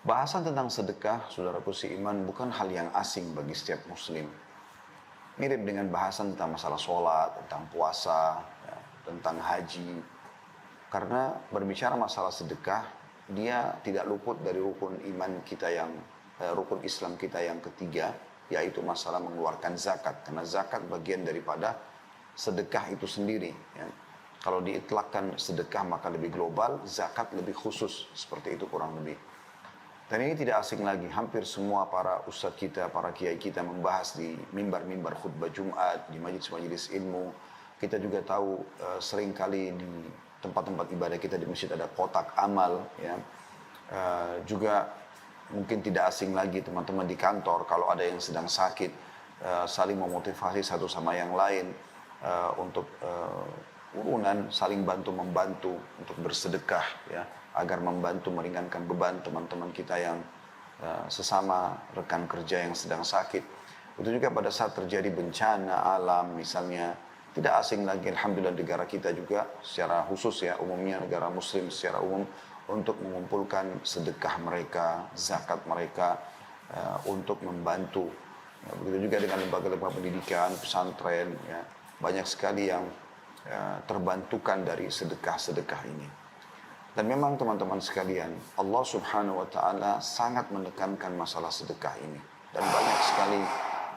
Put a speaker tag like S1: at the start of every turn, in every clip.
S1: Bahasan tentang sedekah, saudaraku seiman, bukan hal yang asing bagi setiap muslim. Mirip dengan bahasan tentang masalah sholat, tentang puasa, ya, tentang haji. Karena berbicara masalah sedekah, dia tidak luput dari rukun iman kita rukun Islam kita yang ketiga, yaitu masalah mengeluarkan zakat. Karena zakat bagian daripada sedekah itu sendiri. Ya. Kalau diitlakkan sedekah maka lebih global, zakat lebih khusus. Seperti itu kurang lebih. Dan ini tidak asing lagi, hampir semua para ustadz kita, para kiai kita membahas di mimbar-mimbar khutbah Jumat, di majelis-majelis ilmu. Kita juga tahu seringkali di tempat-tempat ibadah kita di masjid ada kotak amal. Ya. Juga mungkin tidak asing lagi teman-teman di kantor, kalau ada yang sedang sakit, saling memotivasi satu sama yang lain untuk urunan, saling bantu-membantu untuk bersedekah, ya, agar membantu meringankan beban teman-teman kita yang sesama rekan kerja yang sedang sakit. Itu juga pada saat terjadi bencana alam misalnya, tidak asing lagi alhamdulillah negara kita juga secara khusus ya, umumnya negara muslim secara umum, untuk mengumpulkan sedekah mereka, zakat mereka untuk membantu. Ya, begitu juga dengan lembaga-lembaga pendidikan, pesantren, ya, banyak sekali yang terbantukan dari sedekah-sedekah ini. Dan memang teman-teman sekalian, Allah Subhanahu wa Ta'ala sangat menekankan masalah sedekah ini. Dan banyak sekali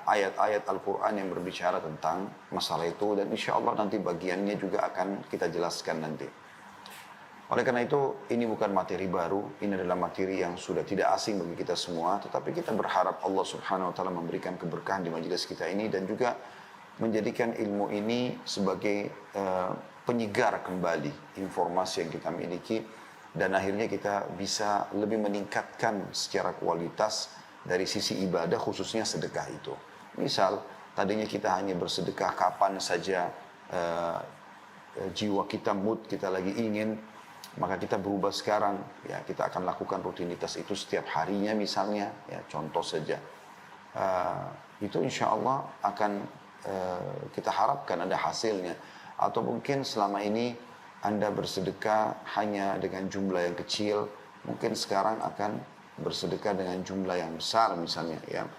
S1: ayat-ayat Al-Quran yang berbicara tentang masalah itu. Dan insya Allah nanti bagiannya juga akan kita jelaskan nanti. Oleh karena itu, ini bukan materi baru. Ini adalah materi yang sudah tidak asing bagi kita semua. Tetapi kita berharap Allah Subhanahu wa Ta'ala memberikan keberkahan di majelis kita ini. Dan juga menjadikan ilmu ini sebagai penyegar kembali informasi yang kita miliki, dan akhirnya kita bisa lebih meningkatkan secara kualitas dari sisi ibadah, khususnya sedekah itu. Misal tadinya kita hanya bersedekah kapan saja jiwa kita, mood kita lagi ingin, maka kita berubah sekarang, ya, kita akan lakukan rutinitas itu setiap harinya misalnya, ya, contoh saja. Itu insya Allah akan kita harapkan ada hasilnya. Atau mungkin selama ini Anda bersedekah hanya dengan jumlah yang kecil, mungkin sekarang akan bersedekah dengan jumlah yang besar misalnya, ya.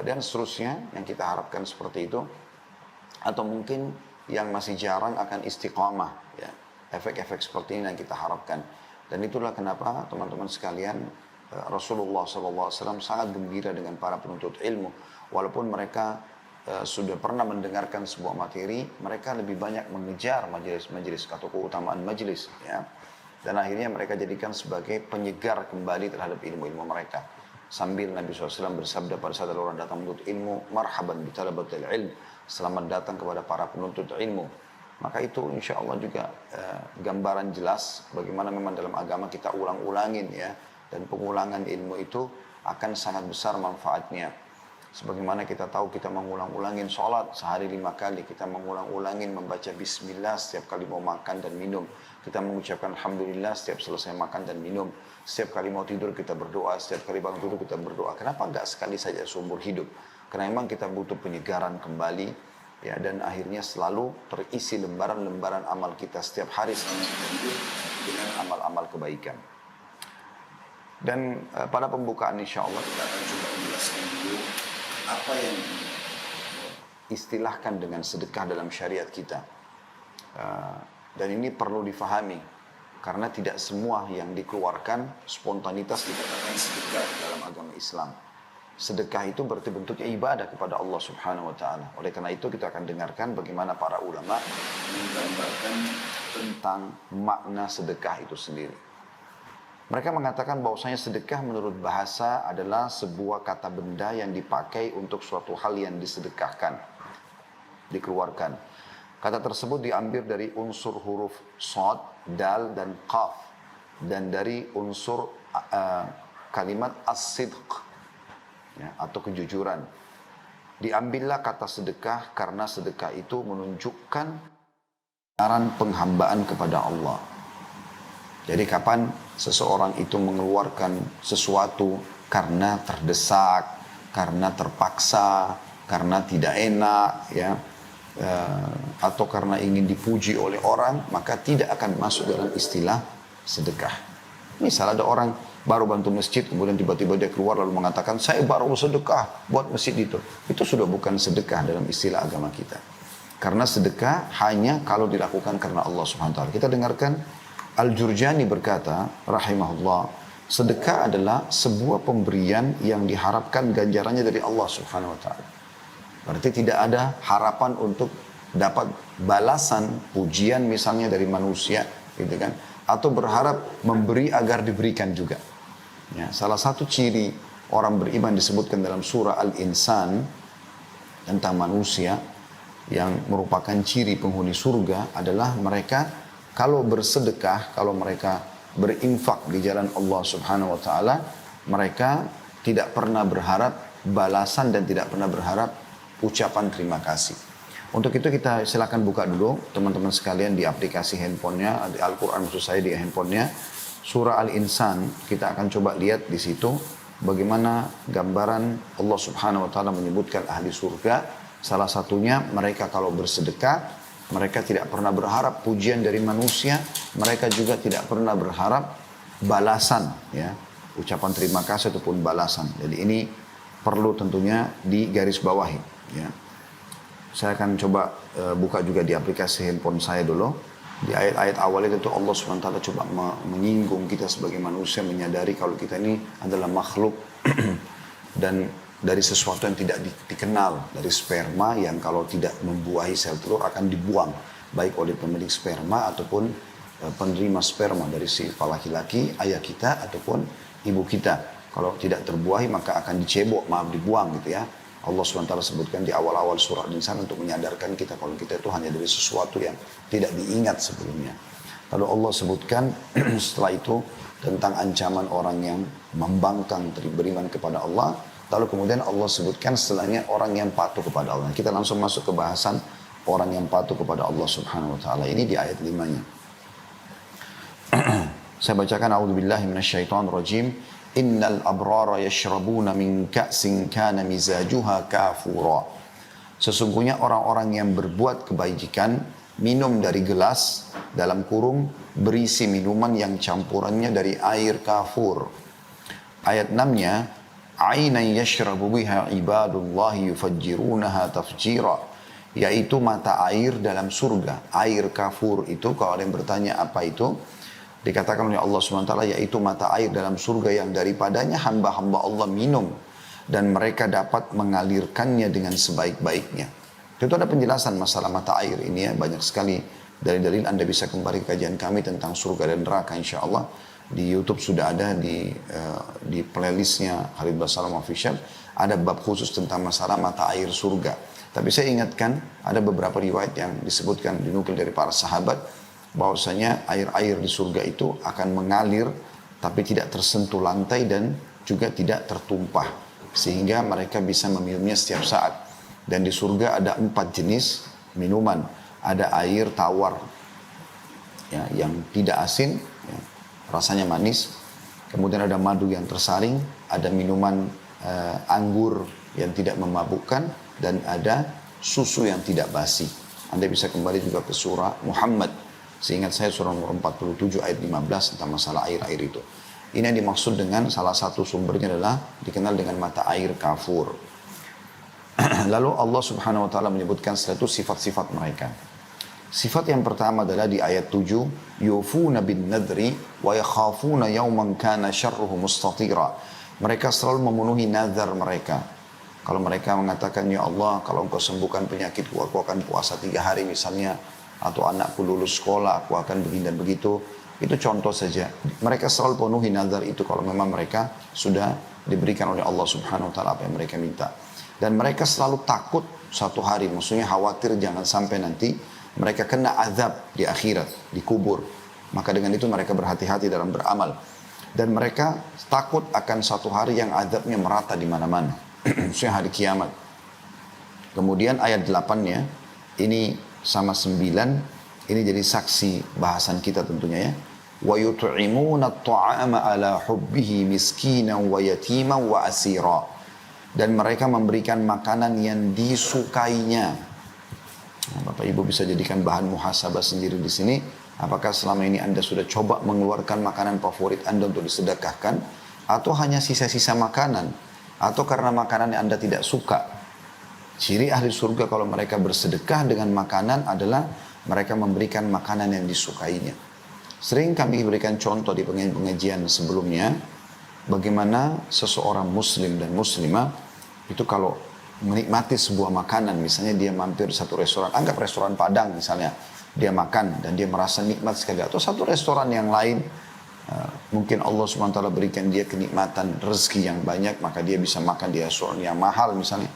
S1: Dan seterusnya yang kita harapkan seperti itu. Atau mungkin yang masih jarang akan istiqamah, ya. Efek-efek seperti ini yang kita harapkan. Dan itulah kenapa teman-teman sekalian, Rasulullah SAW sangat gembira dengan para penuntut ilmu. Walaupun mereka sudah pernah mendengarkan sebuah materi, mereka lebih banyak mengejar majelis-majelis atau keutamaan majelis, ya. Dan akhirnya mereka jadikan sebagai penyegar kembali terhadap ilmu-ilmu mereka. Sambil Nabi SAW bersabda pada saat orang datang menuntut ilmu, marhaban bitalabatil ilm, selamat datang kepada para penuntut ilmu. Maka itu insya Allah juga gambaran jelas bagaimana memang dalam agama kita ulang-ulangin, ya. Dan pengulangan ilmu itu akan sangat besar manfaatnya. Sebagaimana kita tahu kita mengulang-ulangin sholat sehari 5 kali. Kita mengulang-ulangin membaca bismillah setiap kali mau makan dan minum. Kita mengucapkan alhamdulillah setiap selesai makan dan minum. Setiap kali mau tidur kita berdoa. Setiap kali bangun tidur kita berdoa. Kenapa enggak sekali saja seumur hidup? Karena memang kita butuh penyegaran kembali. Ya, dan akhirnya selalu terisi lembaran-lembaran amal kita setiap hari dengan amal-amal kebaikan. Dan pada pembukaan insya Allah kita akan coba menjelaskan dulu apa yang istilahkan dengan sedekah dalam syariat kita. Dan ini perlu difahami, karena tidak semua yang dikeluarkan spontanitas dikatakan sedekah dalam agama Islam. Sedekah itu berarti bentuknya ibadah kepada Allah Subhanahu wa Ta'ala. Oleh karena itu kita akan dengarkan bagaimana para ulama menggambarkan tentang makna sedekah itu sendiri. Mereka mengatakan bahwasanya sedekah menurut bahasa adalah sebuah kata benda yang dipakai untuk suatu hal yang disedekahkan, dikeluarkan. Kata tersebut diambil dari unsur huruf shad, dal, dan qaf, dan dari unsur kalimat as-sidq, ya, atau kejujuran. Diambillah kata sedekah karena sedekah itu menunjukkan penghambaan kepada Allah. Jadi kapan seseorang itu mengeluarkan sesuatu karena terdesak, karena terpaksa, karena tidak enak, ya, atau karena ingin dipuji oleh orang, maka tidak akan masuk dalam istilah sedekah. Misal ada orang baru bantu masjid, kemudian tiba-tiba dia keluar lalu mengatakan, saya baru sedekah buat masjid itu. Itu sudah bukan sedekah dalam istilah agama kita. Karena sedekah hanya kalau dilakukan karena Allah Subhanahu wa taala. Kita dengarkan Al-Jurjani berkata, rahimahullah, sedekah adalah sebuah pemberian yang diharapkan ganjarannya dari Allah Subhanahu wa taala. Berarti tidak ada harapan untuk dapat balasan pujian misalnya dari manusia, gitu kan? Atau berharap memberi agar diberikan juga. Ya, salah satu ciri orang beriman disebutkan dalam surah Al-Insan tentang manusia yang merupakan ciri penghuni surga adalah mereka kalau bersedekah, kalau mereka berinfak di jalan Allah Subhanahu wa taala, mereka tidak pernah berharap balasan dan tidak pernah berharap ucapan terima kasih. Untuk itu kita silakan buka dulu teman-teman sekalian di aplikasi handphonenya, di Al-Quran maksud saya di handphonenya, surah Al-Insan. Kita akan coba lihat di situ bagaimana gambaran Allah Subhanahu wa taala menyebutkan ahli surga. Salah satunya mereka kalau bersedekah, mereka tidak pernah berharap pujian dari manusia, mereka juga tidak pernah berharap balasan, ya, ucapan terima kasih ataupun balasan. Jadi ini perlu tentunya digarisbawahi, ya. Saya akan coba buka juga di aplikasi handphone saya dulu. Di ayat-ayat awal itu Allah SWT coba menyinggung kita sebagai manusia, menyadari kalau kita ini adalah makhluk dan dari sesuatu yang tidak dikenal, dari sperma yang kalau tidak membuahi sel telur akan dibuang, baik oleh pemilik sperma ataupun penerima sperma dari si laki-laki, ayah kita ataupun ibu kita. Kalau tidak terbuahi maka akan dicebok, dibuang gitu ya. Allah SWT sebutkan di awal-awal surah Al-Insan untuk menyadarkan kita kalau kita itu hanya dari sesuatu yang tidak diingat sebelumnya. Lalu Allah sebutkan setelah itu tentang ancaman orang yang membangkang beriman kepada Allah. Lalu kemudian Allah sebutkan setelahnya orang yang patuh kepada Allah. Kita langsung masuk ke bahasan orang yang patuh kepada Allah Subhanahu wa taala. Ini di ayat 5-nya. Saya bacakan a'udzubillahi minasyaitonirrajim. Innal abrara yashrabuna min ka'sin kana mizajuha kafura. Sesungguhnya orang-orang yang berbuat kebajikan minum dari gelas dalam kurung berisi minuman yang campurannya dari air kafur. Ayat 6-nya, ainan yashrabu biha ibadullahi yufajjirunaha tafjira, yaitu mata air dalam surga. Air kafur itu kalau ada yang bertanya apa itu, dikatakan oleh Allah SWT yaitu mata air dalam surga yang daripadanya hamba-hamba Allah minum dan mereka dapat mengalirkannya dengan sebaik-baiknya. Itu ada penjelasan masalah mata air ini ya, banyak sekali dalil-dalil. Anda bisa kembali ke kajian kami tentang surga dan neraka insya Allah. Di YouTube sudah ada di playlistnya Khalid Basalam Official, ada bab khusus tentang masalah mata air surga. Tapi saya ingatkan ada beberapa riwayat yang disebutkan dinukil dari para sahabat bahwasanya air-air di surga itu akan mengalir tapi tidak tersentuh lantai dan juga tidak tertumpah sehingga mereka bisa meminumnya setiap saat. Dan di surga ada 4 jenis minuman. Ada air tawar ya, yang tidak asin ya, rasanya manis. Kemudian ada madu yang tersaring, ada minuman anggur yang tidak memabukkan, dan ada susu yang tidak basi. Anda bisa kembali juga ke surah Muhammad. Seingat saya surah nomor 47 ayat 15 tentang masalah air-air itu. Ini yang dimaksud dengan salah satu sumbernya adalah dikenal dengan mata air kafur. Lalu Allah Subhanahu wa taala menyebutkan setelah itu sifat-sifat mereka. Sifat yang pertama adalah di ayat 7, yufuna bin nadri wa yakhafuna yawman kana syarruhu mustatira. Mereka selalu memenuhi nazar mereka. Kalau mereka mengatakan, ya Allah, kalau engkau sembuhkan penyakitku, aku akan puasa 3 hari misalnya, atau anakku lulus sekolah, aku akan begini dan begitu. Itu contoh saja. Mereka selalu penuhi nazar itu kalau memang mereka sudah diberikan oleh Allah Subhanahu wa taala apa yang mereka minta. Dan mereka selalu takut satu hari, maksudnya khawatir jangan sampai nanti mereka kena azab di akhirat, di kubur. Maka dengan itu mereka berhati-hati dalam beramal. Dan mereka takut akan satu hari yang azabnya merata di mana-mana. Maksudnya hari kiamat. Kemudian ayat 8-nya, ini sama 9, ini jadi saksi bahasan kita tentunya ya. Wa yut'imuna at-ta'ama ala hubbihi miskinan wa yatiman wa asira. Dan mereka memberikan makanan yang disukainya. Nah, Bapak Ibu bisa jadikan bahan muhasabah sendiri di sini. Apakah selama ini Anda sudah coba mengeluarkan makanan favorit Anda untuk disedekahkan? atau hanya sisa-sisa makanan, atau karena makanan yang Anda tidak suka. Ciri ahli surga kalau mereka bersedekah dengan makanan adalah mereka memberikan makanan yang disukainya. Sering kami berikan contoh di pengajian sebelumnya, bagaimana seseorang muslim dan muslimah itu kalau menikmati sebuah makanan, misalnya dia mampir satu restoran, anggap restoran Padang misalnya, dia makan dan dia merasa nikmat sekali, atau satu restoran yang lain, mungkin Allah SWT berikan dia kenikmatan rezeki yang banyak, maka dia bisa makan di restoran yang mahal misalnya.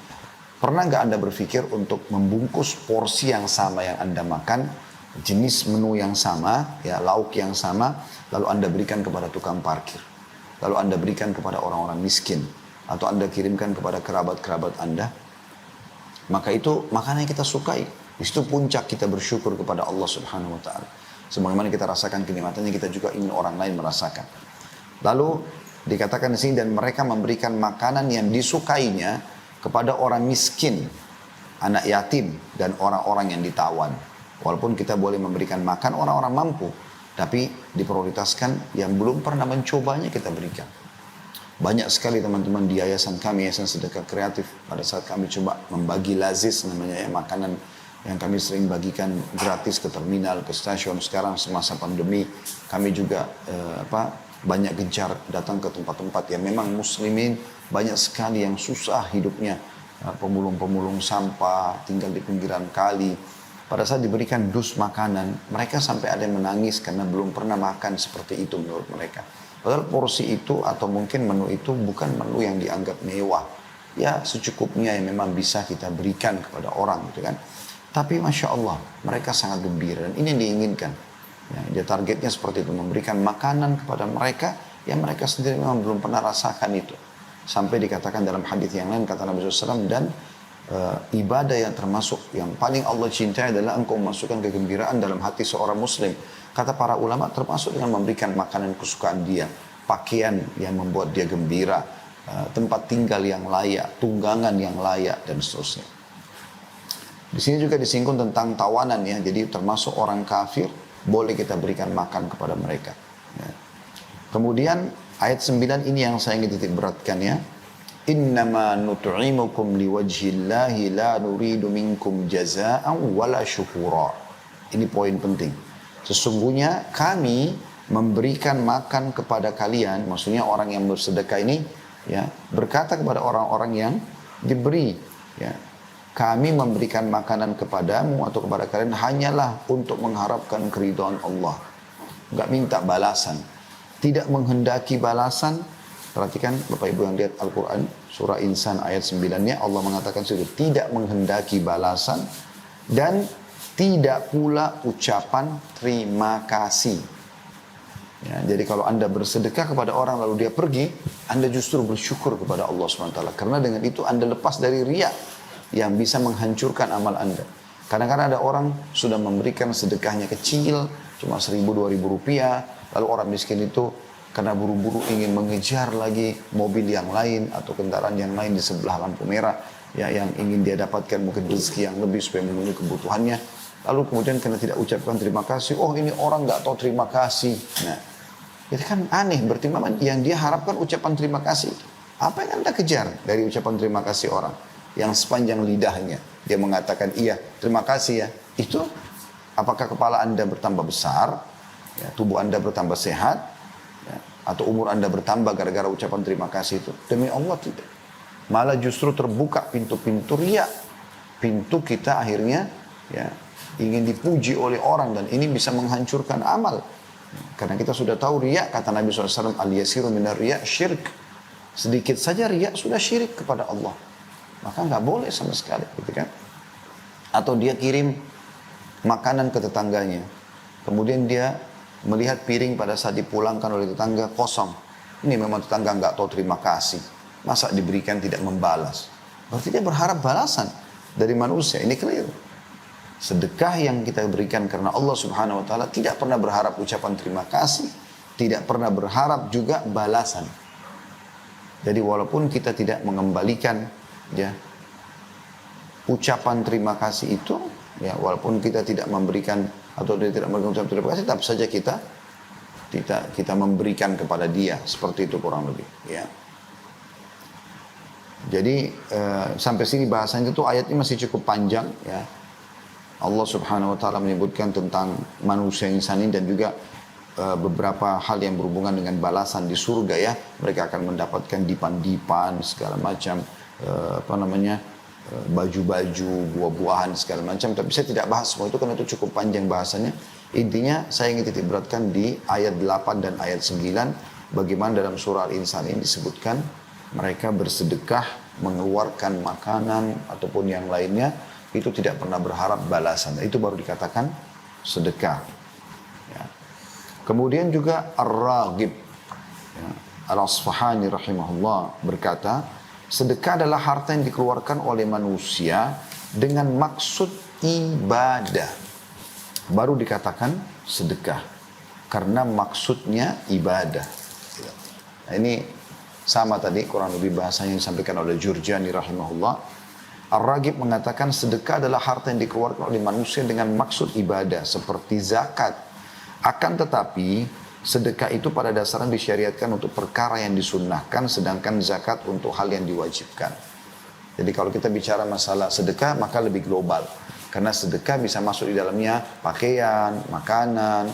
S1: Pernah nggak Anda berpikir untuk membungkus porsi yang sama yang Anda makan, jenis menu yang sama, ya lauk yang sama, lalu Anda berikan kepada tukang parkir, lalu Anda berikan kepada orang-orang miskin, atau Anda kirimkan kepada kerabat-kerabat Anda? Maka itu makanan yang kita sukai. Itu puncak kita bersyukur kepada Allah Subhanahu wa taala. Sebagaimana kita rasakan kenikmatannya, kita juga ingin orang lain merasakan. Lalu dikatakan di sini, dan mereka memberikan makanan yang disukainya kepada orang miskin, anak yatim, dan orang-orang yang ditawan. Walaupun kita boleh memberikan makan orang-orang mampu, tapi diprioritaskan yang belum pernah mencobanya kita berikan. Banyak sekali teman-teman di yayasan kami, Yayasan Sedekah Kreatif, pada saat kami coba membagi lazis namanya ya, makanan yang kami sering bagikan gratis ke terminal, ke stasiun. Sekarang semasa pandemi kami juga banyak gencar datang ke tempat-tempat yang memang muslimin, banyak sekali yang susah hidupnya, pemulung-pemulung sampah, tinggal di pinggiran kali. Pada saat diberikan dus makanan, mereka sampai ada yang menangis karena belum pernah makan seperti itu menurut mereka. Padahal porsi itu atau mungkin menu itu bukan menu yang dianggap mewah. Ya secukupnya yang memang bisa kita berikan kepada orang gitu kan. Tapi Masya Allah, mereka sangat gembira dan ini yang diinginkan. Ya, dia targetnya seperti itu, memberikan makanan kepada mereka yang mereka sendiri memang belum pernah rasakan itu. Sampai dikatakan dalam hadis yang lain, kata Nabi SAW, dan ibadah yang termasuk yang paling Allah cintai adalah engkau memasukkan kegembiraan dalam hati seorang muslim. Kata para ulama, termasuk dengan memberikan makanan kesukaan dia, pakaian yang membuat dia gembira, tempat tinggal yang layak, tunggangan yang layak, dan seterusnya. Di sini juga disinggung tentang tawanan ya, jadi termasuk orang kafir boleh kita berikan makan kepada mereka. Ya. Kemudian ayat 9 ini yang saya ingin titik beratkan ya. Innama nut'imukum liwajhillahi la nuridu minkum jazaa'an wala syukura. Ini poin penting. Sesungguhnya kami memberikan makan kepada kalian, maksudnya orang yang bersedekah ini ya, berkata kepada orang-orang yang diberi ya, kami memberikan makanan kepadamu atau kepada kalian hanyalah untuk mengharapkan keridhaan Allah. Enggak minta balasan. Tidak menghendaki balasan. Perhatikan Bapak Ibu yang lihat Al-Quran. Surah Insan ayat 9-nya Allah mengatakan sudah tidak menghendaki balasan. Dan tidak pula ucapan terima kasih. Ya, jadi kalau Anda bersedekah kepada orang lalu dia pergi, Anda justru bersyukur kepada Allah SWT. Karena dengan itu Anda lepas dari riya yang bisa menghancurkan amal Anda. Kadang-kadang ada orang sudah memberikan sedekahnya kecil, cuma 1.000-2.000 rupiah, lalu orang miskin itu karena buru-buru ingin mengejar lagi mobil yang lain atau kendaraan yang lain di sebelah lampu merah, ya, yang ingin dia dapatkan mungkin rezeki yang lebih supaya memenuhi kebutuhannya. Lalu kemudian karena tidak ucapkan terima kasih, oh ini orang nggak tahu terima kasih. Nah, itu kan aneh, berarti memang yang dia harapkan ucapan terima kasih. Apa yang Anda kejar dari ucapan terima kasih orang? Yang sepanjang lidahnya dia mengatakan iya terima kasih ya, itu apakah kepala Anda bertambah besar ya, tubuh Anda bertambah sehat ya, atau umur Anda bertambah gara-gara ucapan terima kasih itu? Demi Allah tidak, malah justru terbuka pintu-pintu riya, pintu kita akhirnya ya ingin dipuji oleh orang, dan ini bisa menghancurkan amal karena kita sudah tahu riya, kata Nabi SAW, al-yasiru minar riya syirk, sedikit saja riya sudah syirik kepada Allah. Maka nggak boleh sama sekali, gitu kan? Atau dia kirim makanan ke tetangganya, kemudian dia melihat piring pada saat dipulangkan oleh tetangga kosong. Ini memang tetangga nggak tahu terima kasih, masa diberikan tidak membalas? Berarti dia berharap balasan dari manusia. Ini keliru. Sedekah yang kita berikan karena Allah Subhanahu Wa Taala tidak pernah berharap ucapan terima kasih, tidak pernah berharap juga balasan. Jadi walaupun kita tidak mengembalikan ya ucapan terima kasih itu ya, walaupun kita tidak memberikan atau tidak memberikan ucapan terima kasih, tetap saja kita kita memberikan kepada dia, seperti itu kurang lebih. Ya. Jadi sampai sini bahasanya itu ayat ini masih cukup panjang. Ya. Allah Subhanahu Wa Taala menyebutkan tentang manusia insan ini dan juga beberapa hal yang berhubungan dengan balasan di surga ya. Mereka akan mendapatkan dipan-dipan segala macam baju-baju, buah-buahan segala macam. Tapi saya tidak bahas semua itu karena itu cukup panjang bahasanya. Intinya saya ingin titik beratkan di ayat 8 dan ayat 9 bagaimana dalam surah Al-Insan ini disebutkan mereka bersedekah, mengeluarkan makanan ataupun yang lainnya itu tidak pernah berharap balasan. Itu baru dikatakan sedekah. Ya. Kemudian juga Ar-Raghib ya, Al-Asfahani rahimahullah berkata, sedekah adalah harta yang dikeluarkan oleh manusia dengan maksud ibadah. Baru dikatakan sedekah. Karena maksudnya ibadah. Nah, ini sama tadi kurang lebih bahasanya yang disampaikan oleh Jurjani rahimahullah. Ar-Raghib mengatakan sedekah adalah harta yang dikeluarkan oleh manusia dengan maksud ibadah. Seperti zakat. Akan tetapi sedekah itu pada dasarnya disyariatkan untuk perkara yang disunnahkan, sedangkan zakat untuk hal yang diwajibkan. Jadi kalau kita bicara masalah sedekah maka lebih global. Karena sedekah bisa masuk di dalamnya pakaian, makanan,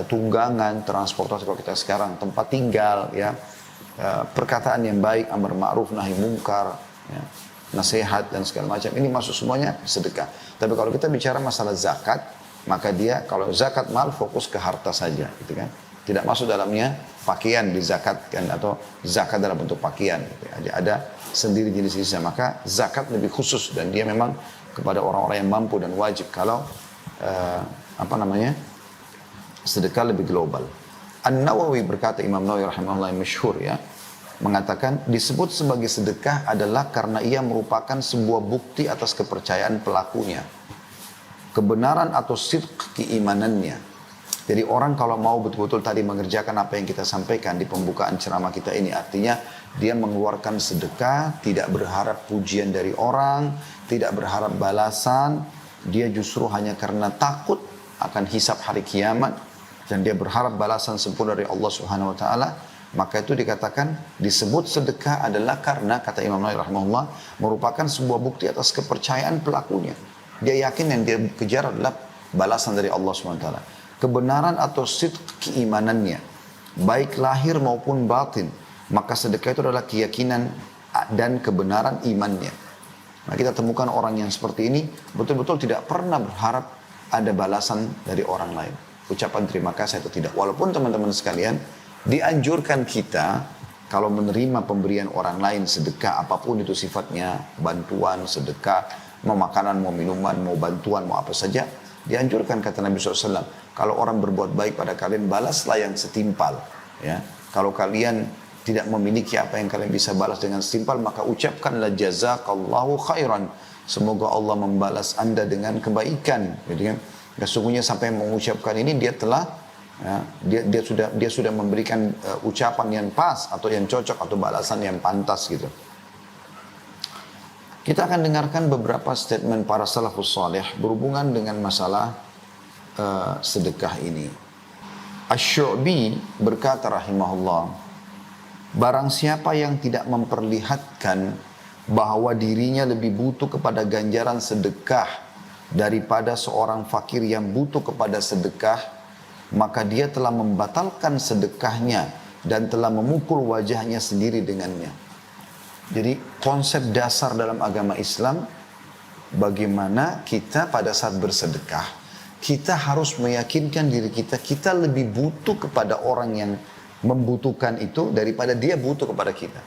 S1: tunggangan, transportasi kalau kita sekarang, tempat tinggal, ya, perkataan yang baik, amar ma'ruf, nahi mungkar, ya, nasihat dan segala macam. Ini masuk semuanya sedekah. Tapi kalau kita bicara masalah zakat, maka dia kalau zakat mal fokus ke harta saja, gitu kan? Tidak masuk dalamnya pakaian dizakatkan atau zakat dalam bentuk pakaian. Gitu. Ada sendiri jenis-jenisnya. Maka zakat lebih khusus dan dia memang kepada orang-orang yang mampu dan wajib. Kalau sedekah lebih global. An-Nawawi berkata, Imam Nawawi rahimahullah yang masyhur ya, mengatakan disebut sebagai sedekah adalah karena ia merupakan sebuah bukti atas kepercayaan pelakunya. Kebenaran atau sidq keimanannya. Jadi orang kalau mau betul-betul tadi mengerjakan apa yang kita sampaikan di pembukaan ceramah kita ini, artinya dia mengeluarkan sedekah, tidak berharap pujian dari orang, tidak berharap balasan, dia justru hanya karena takut akan hisab hari kiamat, dan dia berharap balasan sempurna dari Allah Subhanahu Wa Taala, maka itu dikatakan disebut sedekah adalah karena, kata Imam Nawawi rahimahullah, merupakan sebuah bukti atas kepercayaan pelakunya. Dia yakin yang dia kejar adalah balasan dari Allah SWT. Kebenaran atau sidq keimanannya, baik lahir maupun batin. Maka sedekah itu adalah keyakinan dan kebenaran imannya. Nah, kita temukan orang yang seperti ini, betul-betul tidak pernah berharap ada balasan dari orang lain. Ucapan terima kasih atau tidak. Walaupun teman-teman sekalian, dianjurkan kita kalau menerima pemberian orang lain sedekah, apapun itu sifatnya, bantuan, sedekah, mau makanan, mau minuman, mau bantuan, mau apa saja, dianjurkan kata Nabi SAW, kalau orang berbuat baik pada kalian, balaslah yang setimpal. Ya. Kalau kalian tidak memiliki apa yang kalian bisa balas dengan setimpal, maka ucapkanlah jazakallahu khairan. Semoga Allah membalas anda dengan kebaikan. Jadi kan, sesungguhnya sampai mengucapkan ini dia telah dia sudah memberikan ucapan yang pas atau yang cocok atau balasan yang pantas gitu. Kita akan dengarkan beberapa statement para salafus salih berhubungan dengan masalah sedekah ini. Asy-Syu'bi berkata rahimahullah, barang siapa yang tidak memperlihatkan bahwa dirinya lebih butuh kepada ganjaran sedekah daripada seorang fakir yang butuh kepada sedekah, maka dia telah membatalkan sedekahnya dan telah memukul wajahnya sendiri dengannya. Jadi konsep dasar dalam agama Islam, bagaimana kita pada saat bersedekah, kita harus meyakinkan diri kita, kita lebih butuh kepada orang yang membutuhkan itu daripada dia butuh kepada kita.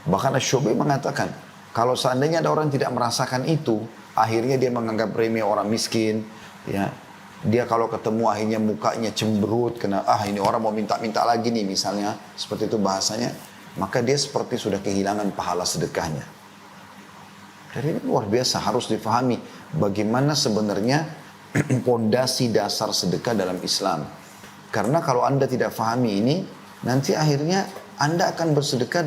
S1: Bahkan Asy-Syu'bi mengatakan, kalau seandainya ada orang yang tidak merasakan itu, akhirnya dia menganggap remeh orang miskin, ya. Dia kalau ketemu akhirnya mukanya cemberut, kena ini orang mau minta-minta lagi nih misalnya, seperti itu bahasanya, maka dia seperti sudah kehilangan pahala sedekahnya. Jadi ini luar biasa, harus difahami bagaimana sebenarnya pondasi dasar sedekah dalam Islam. Karena kalau Anda tidak fahami ini, nanti akhirnya Anda akan bersedekah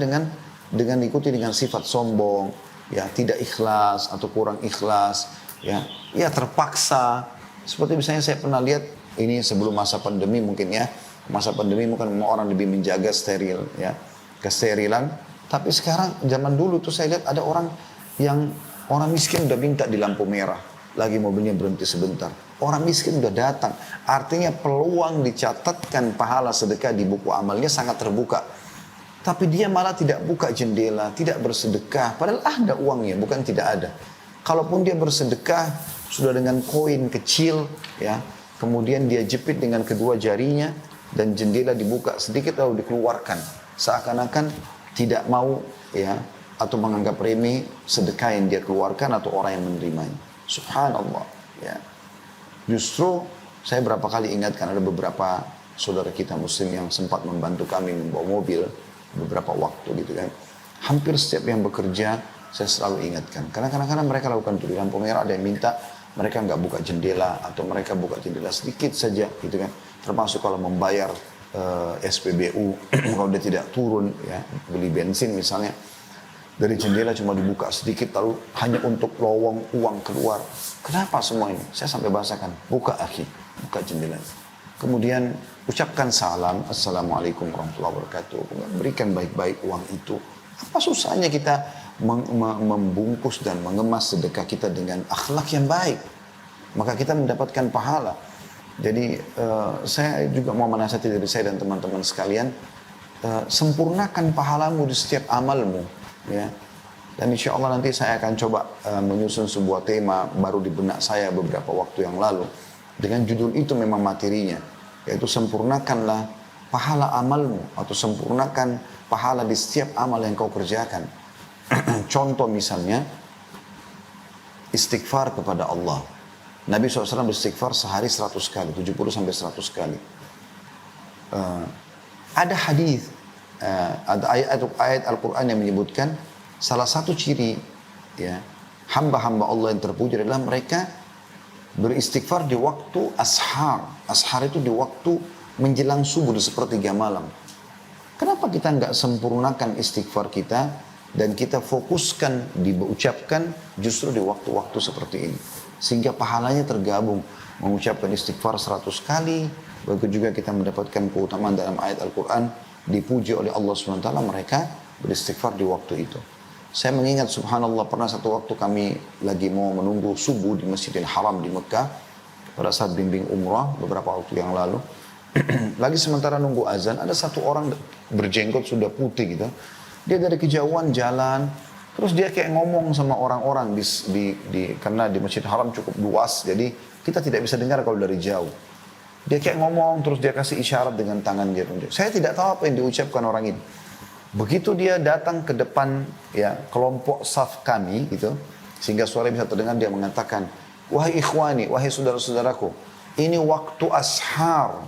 S1: dengan ikuti dengan sifat sombong, ya tidak ikhlas atau kurang ikhlas, ya terpaksa. Seperti misalnya saya pernah lihat ini sebelum masa pandemi mungkin ya. Masa pandemi mungkin orang lebih menjaga steril ya, kesterilan. Tapi sekarang zaman dulu tuh saya lihat ada orang yang orang miskin udah minta di lampu merah, lagi mobilnya berhenti sebentar. Orang miskin udah datang. Artinya peluang dicatatkan pahala sedekah di buku amalnya sangat terbuka. Tapi dia malah tidak buka jendela, tidak bersedekah. Padahal ada uangnya, bukan tidak ada. Kalaupun dia bersedekah, sudah dengan koin kecil, ya, kemudian dia jepit dengan kedua jarinya, dan jendela dibuka sedikit lalu dikeluarkan. Seakan-akan tidak mau, ya, atau menganggap remeh sedekah yang dia keluarkan atau orang yang menerimanya. Subhanallah, ya. Justru saya berapa kali ingatkan ada beberapa saudara kita muslim yang sempat membantu kami membawa mobil beberapa waktu gitu kan. Hampir setiap yang bekerja saya selalu ingatkan. Karena kadang-kadang mereka lakukan itu di lampu merah, ada yang minta mereka nggak buka jendela atau mereka buka jendela sedikit saja gitu kan. Termasuk kalau membayar SPBU kalau dia tidak turun ya beli bensin misalnya, dari jendela cuma dibuka sedikit lalu hanya untuk lowong uang keluar. Kenapa semua ini? Saya sampai bahasakan, buka akhi, buka jendela. Kemudian ucapkan salam, assalamualaikum warahmatullahi wabarakatuh. Berikan baik-baik uang itu. Apa susahnya kita membungkus dan mengemas sedekah kita dengan akhlak yang baik? Maka kita mendapatkan pahala. Jadi saya juga mau menasihati diri saya dan teman-teman sekalian, sempurnakan pahalamu di setiap amalmu, ya. Dan insya Allah nanti saya akan coba menyusun sebuah tema baru di benak saya beberapa waktu yang lalu. Dengan judul itu memang materinya, yaitu sempurnakanlah pahala amalmu atau sempurnakan pahala di setiap amal yang kau kerjakan. Contoh misalnya, istighfar kepada Allah. Nabi SAW beristighfar sehari 100 kali, 70 sampai 100 kali. Ada hadis, ada ayat Al-Quran yang menyebutkan salah satu ciri ya hamba-hamba Allah yang terpuji adalah mereka beristighfar di waktu ashar. Ashar itu di waktu menjelang subuh di sepertiga malam. Kenapa kita nggak sempurnakan istighfar kita dan kita fokuskan diucapkan justru di waktu-waktu seperti ini? Sehingga pahalanya tergabung. Mengucapkan istighfar 100 kali. Begitu juga kita mendapatkan keutamaan dalam ayat Al-Quran. Dipuji oleh Allah SWT mereka beristighfar di waktu itu. Saya mengingat subhanallah pernah satu waktu kami lagi mau menunggu subuh di Masjidil Haram di Mekah. Pada saat bimbing umrah beberapa waktu yang lalu. Lagi sementara nunggu azan ada satu orang berjenggot sudah putih gitu. Dia dari kejauhan jalan. Terus dia kayak ngomong sama orang-orang karena di Masjid Haram cukup luas, jadi kita tidak bisa dengar kalau dari jauh. Dia kayak ngomong, terus dia kasih isyarat dengan tangan dia tunjuk. Saya tidak tahu apa yang diucapkan orang ini. Begitu dia datang ke depan ya kelompok saf kami gitu, sehingga suara bisa terdengar, dia mengatakan, wahai ikhwani, wahai saudara-saudaraku, ini waktu ashar.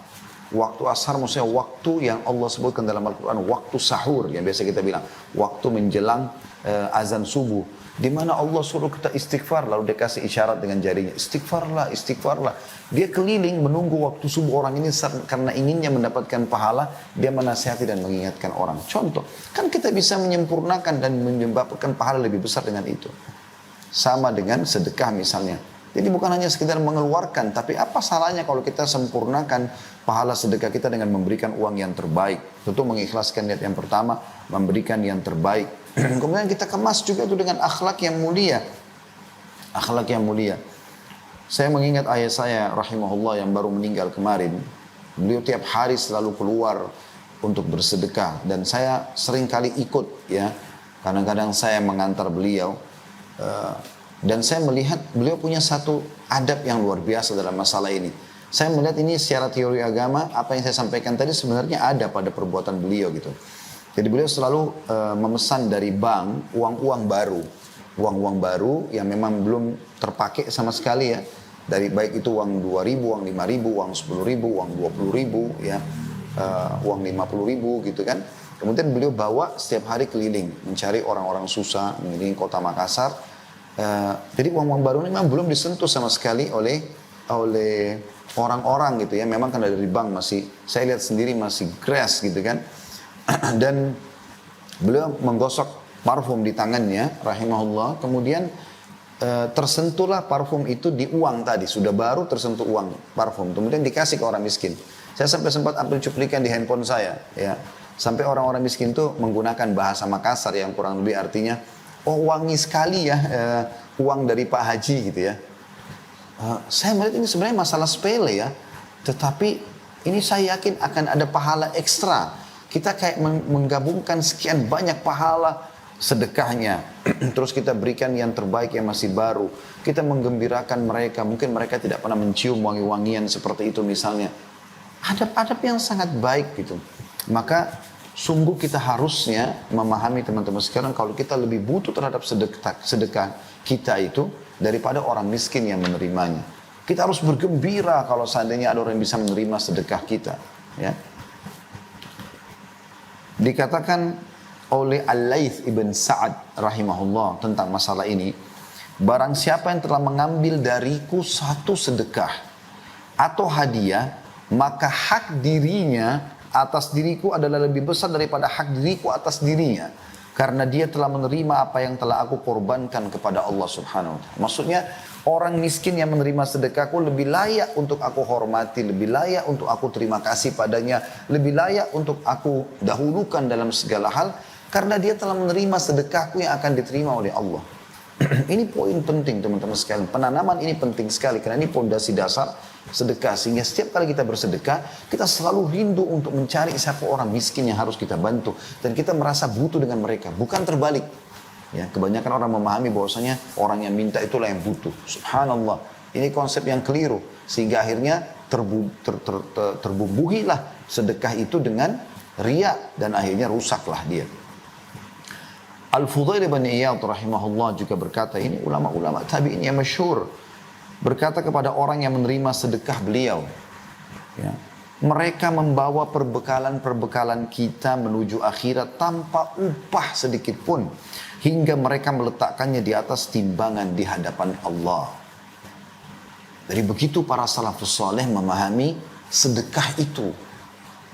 S1: Waktu ashar maksudnya waktu yang Allah sebutkan dalam Al-Quran, waktu sahur yang biasa kita bilang, waktu menjelang azan subuh, di mana Allah suruh kita istighfar, lalu dia kasih isyarat dengan jarinya, istighfarlah, istighfarlah. Dia keliling menunggu waktu subuh orang ini karena inginnya mendapatkan pahala, dia menasihati dan mengingatkan orang. Contoh, kan kita bisa menyempurnakan dan menyebabkan pahala lebih besar dengan itu. Sama dengan sedekah misalnya. Jadi bukan hanya sekedar mengeluarkan, tapi apa salahnya kalau kita sempurnakan pahala sedekah kita dengan memberikan uang yang terbaik. Tentu mengikhlaskan niat yang pertama, memberikan yang terbaik. Kemudian kita kemas juga itu dengan akhlak yang mulia. Akhlak yang mulia. Saya mengingat ayah saya rahimahullah yang baru meninggal kemarin. Beliau tiap hari selalu keluar untuk bersedekah. Dan saya sering kali ikut ya. Kadang-kadang saya mengantar beliau. Dan saya melihat beliau punya satu adab yang luar biasa dalam masalah ini. Saya melihat ini secara teori agama, apa yang saya sampaikan tadi sebenarnya ada pada perbuatan beliau gitu. Jadi beliau selalu memesan dari bank uang-uang baru. Uang-uang baru yang memang belum terpakai sama sekali ya. Dari baik itu uang 2.000, uang 5.000, uang 10.000, uang 20.000 ya. Uang 50.000 gitu kan. Kemudian beliau bawa setiap hari keliling. Mencari orang-orang susah, mengelilingi kota Makassar. Jadi uang-uang baru ini memang belum disentuh sama sekali oleh orang-orang gitu ya. Memang karena dari bank masih, saya lihat sendiri masih grass gitu kan. Dan beliau menggosok parfum di tangannya, rahimahullah. Kemudian tersentuhlah parfum itu di uang tadi, sudah baru tersentuh uang parfum, kemudian dikasih ke orang miskin. Saya sampai sempat ambil cuplikan di handphone saya, ya. Sampai orang-orang miskin itu menggunakan bahasa Makassar yang kurang lebih artinya, oh wangi sekali ya uang dari Pak Haji gitu ya. Saya melihat ini sebenarnya masalah sepele ya, tetapi ini saya yakin akan ada pahala ekstra. Kita kayak menggabungkan sekian banyak pahala sedekahnya, terus kita berikan yang terbaik yang masih baru, kita menggembirakan mereka, mungkin mereka tidak pernah mencium wangi-wangian seperti itu misalnya, adab-adab yang sangat baik gitu. Maka sungguh kita harusnya memahami teman-teman sekarang, kalau kita lebih butuh terhadap sedekah kita itu daripada orang miskin yang menerimanya. Kita harus bergembira kalau seandainya ada orang yang bisa menerima sedekah kita, ya. Dikatakan oleh Al-Laits ibn Sa'ad rahimahullah tentang masalah ini, barang siapa yang telah mengambil dariku satu sedekah atau hadiah, maka hak dirinya atas diriku adalah lebih besar daripada hak diriku atas dirinya, karena dia telah menerima apa yang telah aku korbankan kepada Allah subhanahu wa ta'ala. Maksudnya orang miskin yang menerima sedekahku lebih layak untuk aku hormati, lebih layak untuk aku terima kasih padanya, lebih layak untuk aku dahulukan dalam segala hal, karena dia telah menerima sedekahku yang akan diterima oleh Allah. Ini poin penting teman-teman sekalian. Penanaman ini penting sekali karena ini pondasi dasar sedekah. Sehingga setiap kali kita bersedekah, kita selalu rindu untuk mencari siapa orang miskin yang harus kita bantu. Dan kita merasa butuh dengan mereka. Bukan terbalik. Ya, kebanyakan orang memahami bahwasanya orang yang minta itulah yang butuh. Subhanallah. Ini konsep yang keliru. Sehingga akhirnya terbumbuhilah sedekah itu dengan riya. Dan akhirnya rusaklah dia. Al-Fudail bin Iyad rahimahullah juga berkata, ini ulama-ulama tabi'in yang masyhur, berkata kepada orang yang menerima sedekah beliau, ya, mereka membawa perbekalan-perbekalan kita menuju akhirat tanpa upah sedikit pun, hingga mereka meletakkannya di atas timbangan di hadapan Allah. Dari begitu para salafus saleh memahami sedekah itu,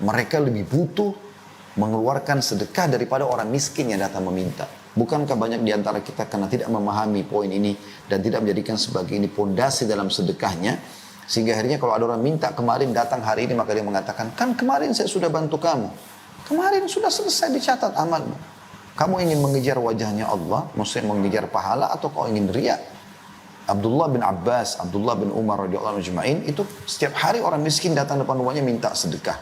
S1: mereka lebih butuh mengeluarkan sedekah daripada orang miskin yang datang meminta. Bukankah banyak di antara kita karena tidak memahami poin ini dan tidak menjadikan sebagai ini pondasi dalam sedekahnya, sehingga akhirnya kalau ada orang minta kemarin datang hari ini, maka dia mengatakan, kan kemarin saya sudah bantu kamu, kemarin sudah selesai dicatat amalmu. Kamu ingin mengejar wajahnya Allah, maksudnya mengejar pahala, atau kau ingin riya? Abdullah bin Abbas, Abdullah bin Umar radhiyallahu anhu itu setiap hari orang miskin datang depan rumahnya minta sedekah.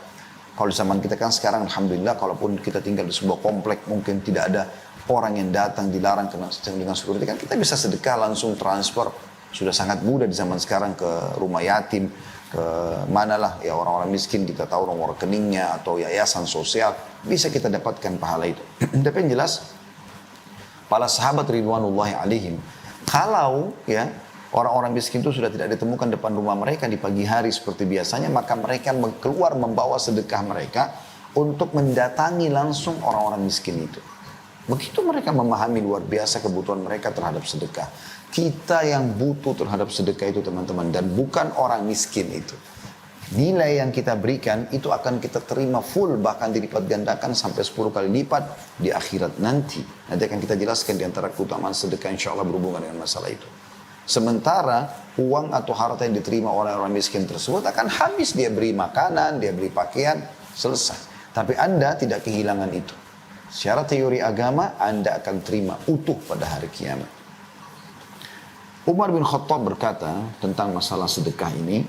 S1: Kalau di zaman kita kan sekarang alhamdulillah, kalaupun kita tinggal di sebuah komplek mungkin tidak ada orang yang datang dilarang dengan security, kan kita bisa sedekah langsung transfer. Sudah sangat mudah di zaman sekarang ke rumah yatim, ke manalah ya orang-orang miskin, kita tahu nomor rekeningnya atau yayasan sosial, bisa kita dapatkan pahala itu. Tapi yang jelas para sahabat ridwanullahi alaihim, kalau ya orang-orang miskin itu sudah tidak ditemukan depan rumah mereka di pagi hari seperti biasanya, maka mereka keluar membawa sedekah mereka untuk mendatangi langsung orang-orang miskin itu. Begitu mereka memahami luar biasa kebutuhan mereka terhadap sedekah. Kita yang butuh terhadap sedekah itu teman-teman, dan bukan orang miskin itu. Nilai yang kita berikan itu akan kita terima full, bahkan dilipat gandakan sampai 10 kali lipat di akhirat nanti. Nanti akan kita jelaskan di antara keutamaan sedekah insya Allah berhubungan dengan masalah itu. Sementara uang atau harta yang diterima oleh orang miskin tersebut akan habis, dia beri makanan, dia beri pakaian, selesai. Tapi Anda tidak kehilangan itu. Secara teori agama Anda akan terima utuh pada hari kiamat. Umar bin Khattab berkata tentang masalah sedekah ini,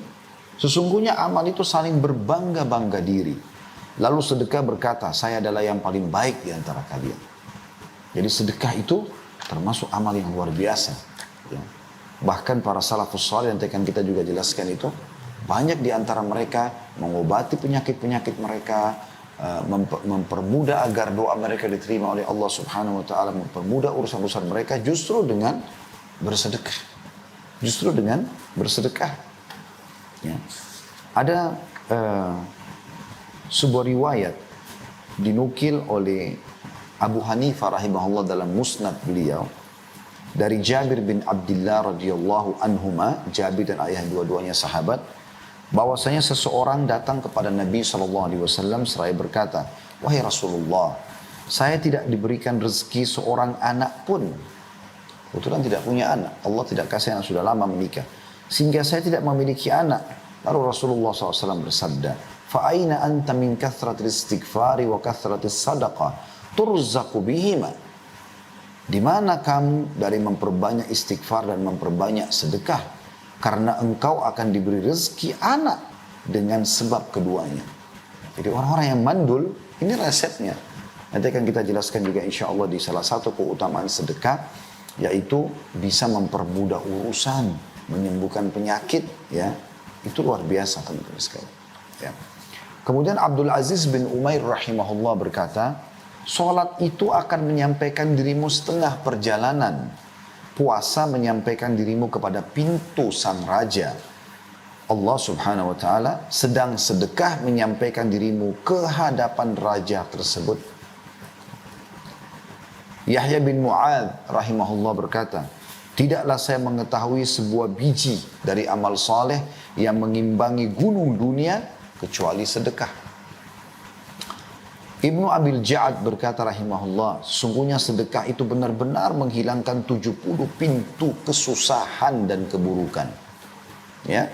S1: sesungguhnya amal itu saling berbangga-bangga diri. Lalu sedekah berkata, saya adalah yang paling baik di antara kalian. Jadi sedekah itu termasuk amal yang luar biasa. Ya. Bahkan para salafus saleh yang akan kita juga jelaskan itu, banyak di antara mereka mengobati penyakit-penyakit mereka, mempermudah agar doa mereka diterima oleh Allah subhanahu wa ta'ala, mempermudah urusan-urusan mereka justru dengan bersedekah. Justru dengan bersedekah. Ya. Ada sebuah riwayat dinukil oleh Abu Hanifah rahimahullah dalam musnad beliau, dari Jabir bin Abdullah radhiyallahu anhuma, Jabir dan ayah dua-duanya sahabat, bahwasanya seseorang datang kepada Nabi SAW seraya berkata, wahai Rasulullah, saya tidak diberikan rezeki seorang anak pun. Kebetulan tidak punya anak. Allah tidak kasih anak, sudah lama menikah. Sehingga saya tidak memiliki anak. Lalu Rasulullah SAW bersabda, "Fa'aina anta min kathratil istighfari wa kathratil sadaqah, turzaqu bihima." Di mana kamu dari memperbanyak istighfar dan memperbanyak sedekah? Karena engkau akan diberi rezeki anak dengan sebab keduanya. Jadi orang-orang yang mandul, ini resepnya. Nanti akan kita jelaskan juga insya Allah di salah satu keutamaan sedekah, yaitu bisa mempermudah urusan, menyembuhkan penyakit, ya. Itu luar biasa teman-teman sekalian. Ya. Kemudian Abdul Aziz bin Umair rahimahullah berkata, sholat itu akan menyampaikan dirimu setengah perjalanan. Puasa menyampaikan dirimu kepada pintu sang raja. Allah subhanahu wa ta'ala, sedang sedekah menyampaikan dirimu ke hadapan raja tersebut. Yahya bin Mu'adz rahimahullah berkata, tidaklah saya mengetahui sebuah biji dari amal saleh yang mengimbangi gunung dunia kecuali sedekah. Ibnu Abil Ja'ad berkata rahimahullah, sesungguhnya sedekah itu benar-benar menghilangkan 70 pintu kesusahan dan keburukan. Ya.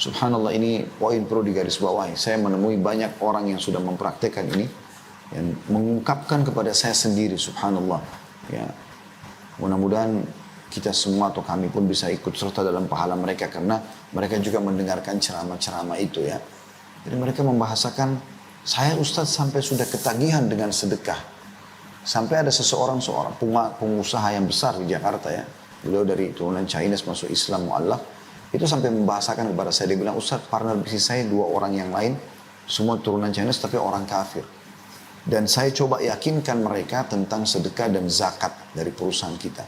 S1: Subhanallah, ini poin perlu digarisbawahi. Saya menemui banyak orang yang sudah mempraktekkan ini, yang mengungkapkan kepada saya sendiri, subhanallah. Ya, mudah-mudahan kita semua atau kami pun bisa ikut serta dalam pahala mereka, karena mereka juga mendengarkan ceramah-ceramah itu ya. Jadi mereka membahasakan, saya Ustadz sampai sudah ketagihan dengan sedekah. Sampai ada seorang pengusaha yang besar di Jakarta ya. Beliau dari turunan Chinese masuk Islam mu'allaf. Itu sampai membahasakan kepada saya, dia bilang, Ustadz, partner bisnis saya 2 orang yang lain, semua turunan Chinese tapi orang kafir. Dan saya coba yakinkan mereka tentang sedekah dan zakat dari perusahaan kita.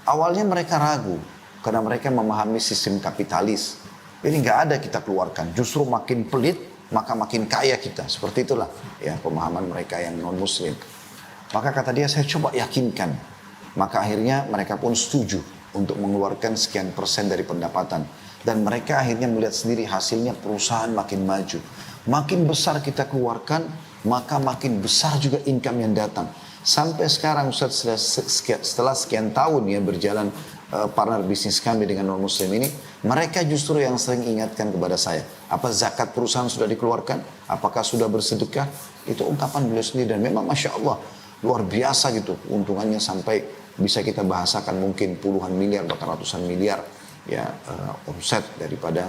S1: Awalnya mereka ragu, karena mereka memahami sistem kapitalis. Jadi nggak ada kita keluarkan, justru makin pelit, maka makin kaya kita. Seperti itulah ya pemahaman mereka yang non-muslim. Maka kata dia, saya coba yakinkan. Maka akhirnya mereka pun setuju untuk mengeluarkan sekian persen dari pendapatan. Dan mereka akhirnya melihat sendiri hasilnya, perusahaan makin maju. Makin besar kita keluarkan, maka makin besar juga income yang datang. Sampai sekarang Ustaz, setelah sekian tahun ya berjalan partner bisnis kami dengan non-muslim ini, mereka justru yang sering ingatkan kepada saya, apa zakat perusahaan sudah dikeluarkan? Apakah sudah bersedekah? Itu ungkapan beliau sendiri, dan memang Masya Allah, luar biasa gitu untungannya, sampai bisa kita bahasakan mungkin puluhan miliar, bahkan ratusan miliar ya omset daripada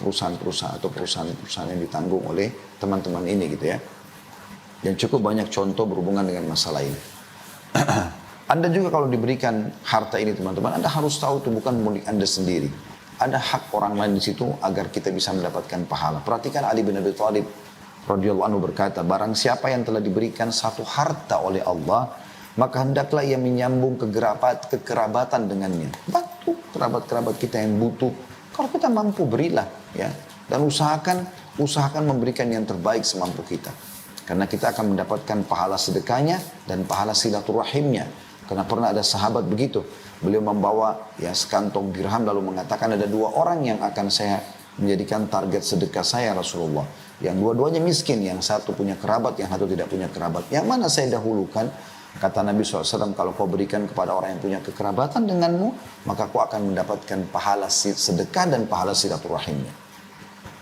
S1: perusahaan-perusahaan atau perusahaan-perusahaan yang ditanggung oleh teman-teman ini gitu ya. Dan cukup banyak contoh berhubungan dengan masalah ini. Anda juga kalau diberikan harta ini teman-teman, Anda harus tahu itu bukan milik Anda sendiri. Ada hak orang lain di situ agar kita bisa mendapatkan pahala. Perhatikan Ali bin Abi Thalib radhiyallahu anhu berkata, barang siapa yang telah diberikan satu harta oleh Allah, maka hendaklah ia menyambung kekerabatan dengannya. Bantu kerabat-kerabat kita yang butuh. Kalau kita mampu, berilah ya. Dan usahakan memberikan yang terbaik semampu kita. Karena kita akan mendapatkan pahala sedekahnya dan pahala silaturahimnya. Karena pernah ada sahabat begitu. Beliau membawa ya sekantong dirham lalu mengatakan, ada 2 orang yang akan saya menjadikan target sedekah saya Rasulullah. Yang dua-duanya miskin, yang satu punya kerabat, yang satu tidak punya kerabat. Yang mana saya dahulukan? Kata Nabi SAW, kalau kau berikan kepada orang yang punya kekerabatan denganmu, maka kau akan mendapatkan pahala sedekah dan pahala silaturahimnya.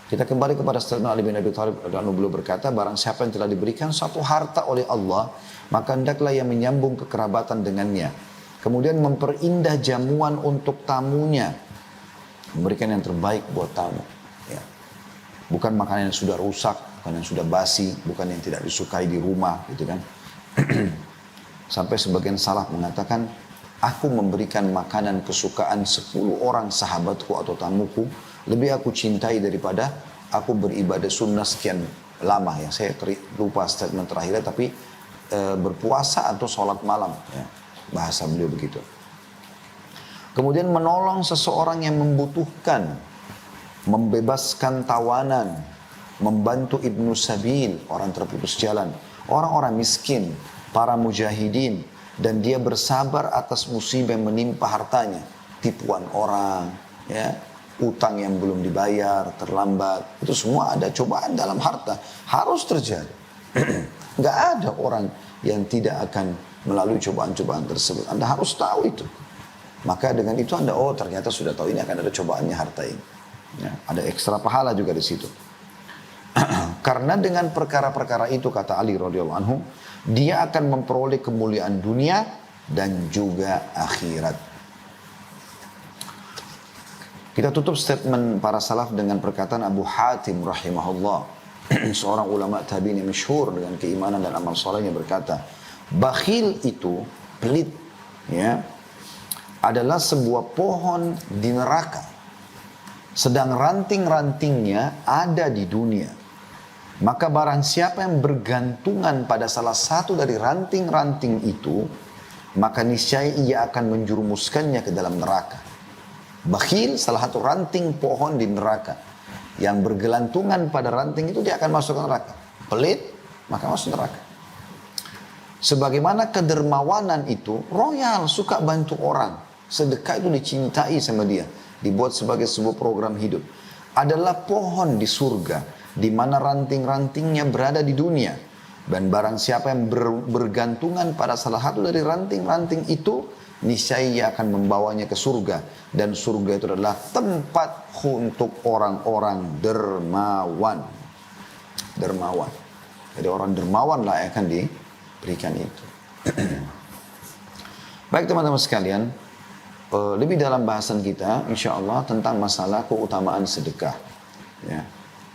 S1: Kita kembali kepada statement Ali bin Abi Thalib, beliau berkata, barang siapa yang telah diberikan satu harta oleh Allah, maka hendaklah ia menyambung kekerabatan dengannya. Kemudian memperindah jamuan untuk tamunya. Memberikan yang terbaik buat tamu. Ya. Bukan makanan yang sudah rusak, bukan yang sudah basi, bukan yang tidak disukai di rumah, gitu kan. Sampai sebagian salaf mengatakan, aku memberikan makanan kesukaan 10 orang sahabatku atau tamuku, lebih aku cintai daripada aku beribadah sunnah sekian lama ya. Saya lupa statement terakhirnya, tapi berpuasa atau sholat malam ya. Bahasa beliau begitu. Kemudian menolong seseorang yang membutuhkan, membebaskan tawanan, membantu ibnu sabil, orang terputus jalan, orang-orang miskin, para mujahidin, dan dia bersabar atas musibah yang menimpa hartanya, tipuan orang, ya, utang yang belum dibayar, terlambat, itu semua ada cobaan dalam harta, harus terjadi. Nggak ada orang yang tidak akan melalui cobaan-cobaan tersebut. Anda harus tahu itu. Maka dengan itu Anda, oh ternyata sudah tahu ini akan ada cobaannya harta ini. Ya, ada ekstra pahala juga di situ. Karena dengan perkara-perkara itu, kata Ali radhiyallahu anhu, dia akan memperoleh kemuliaan dunia dan juga akhirat. Kita tutup statement para salaf dengan perkataan Abu Hatim rahimahullah, seorang ulama tabi'in yang masyhur dengan keimanan dan amal solehnya, berkata, bakhil itu, pelit, ya, adalah sebuah pohon di neraka, sedang ranting-rantingnya ada di dunia. Maka barang siapa yang bergantungan pada salah satu dari ranting-ranting itu, maka niscaya ia akan menjerumuskannya ke dalam neraka. Bakhil salah satu ranting pohon di neraka. Yang bergelantungan pada ranting itu dia akan masuk ke neraka. Pelit, maka masuk neraka. Sebagaimana kedermawanan itu, royal, suka bantu orang. Sedekah itu dicintai sama dia. Dibuat sebagai sebuah program hidup. Adalah pohon di surga, di mana ranting-rantingnya berada di dunia. Dan barang siapa yang bergantungan pada salah satu dari ranting-ranting itu, niscaya ia akan membawanya ke surga. Dan surga itu adalah tempat untuk orang-orang dermawan. Dermawan. Jadi orang dermawan lah yang akan diberikan itu. Baik teman-teman sekalian, lebih dalam bahasan kita insya Allah tentang masalah keutamaan sedekah. Ya.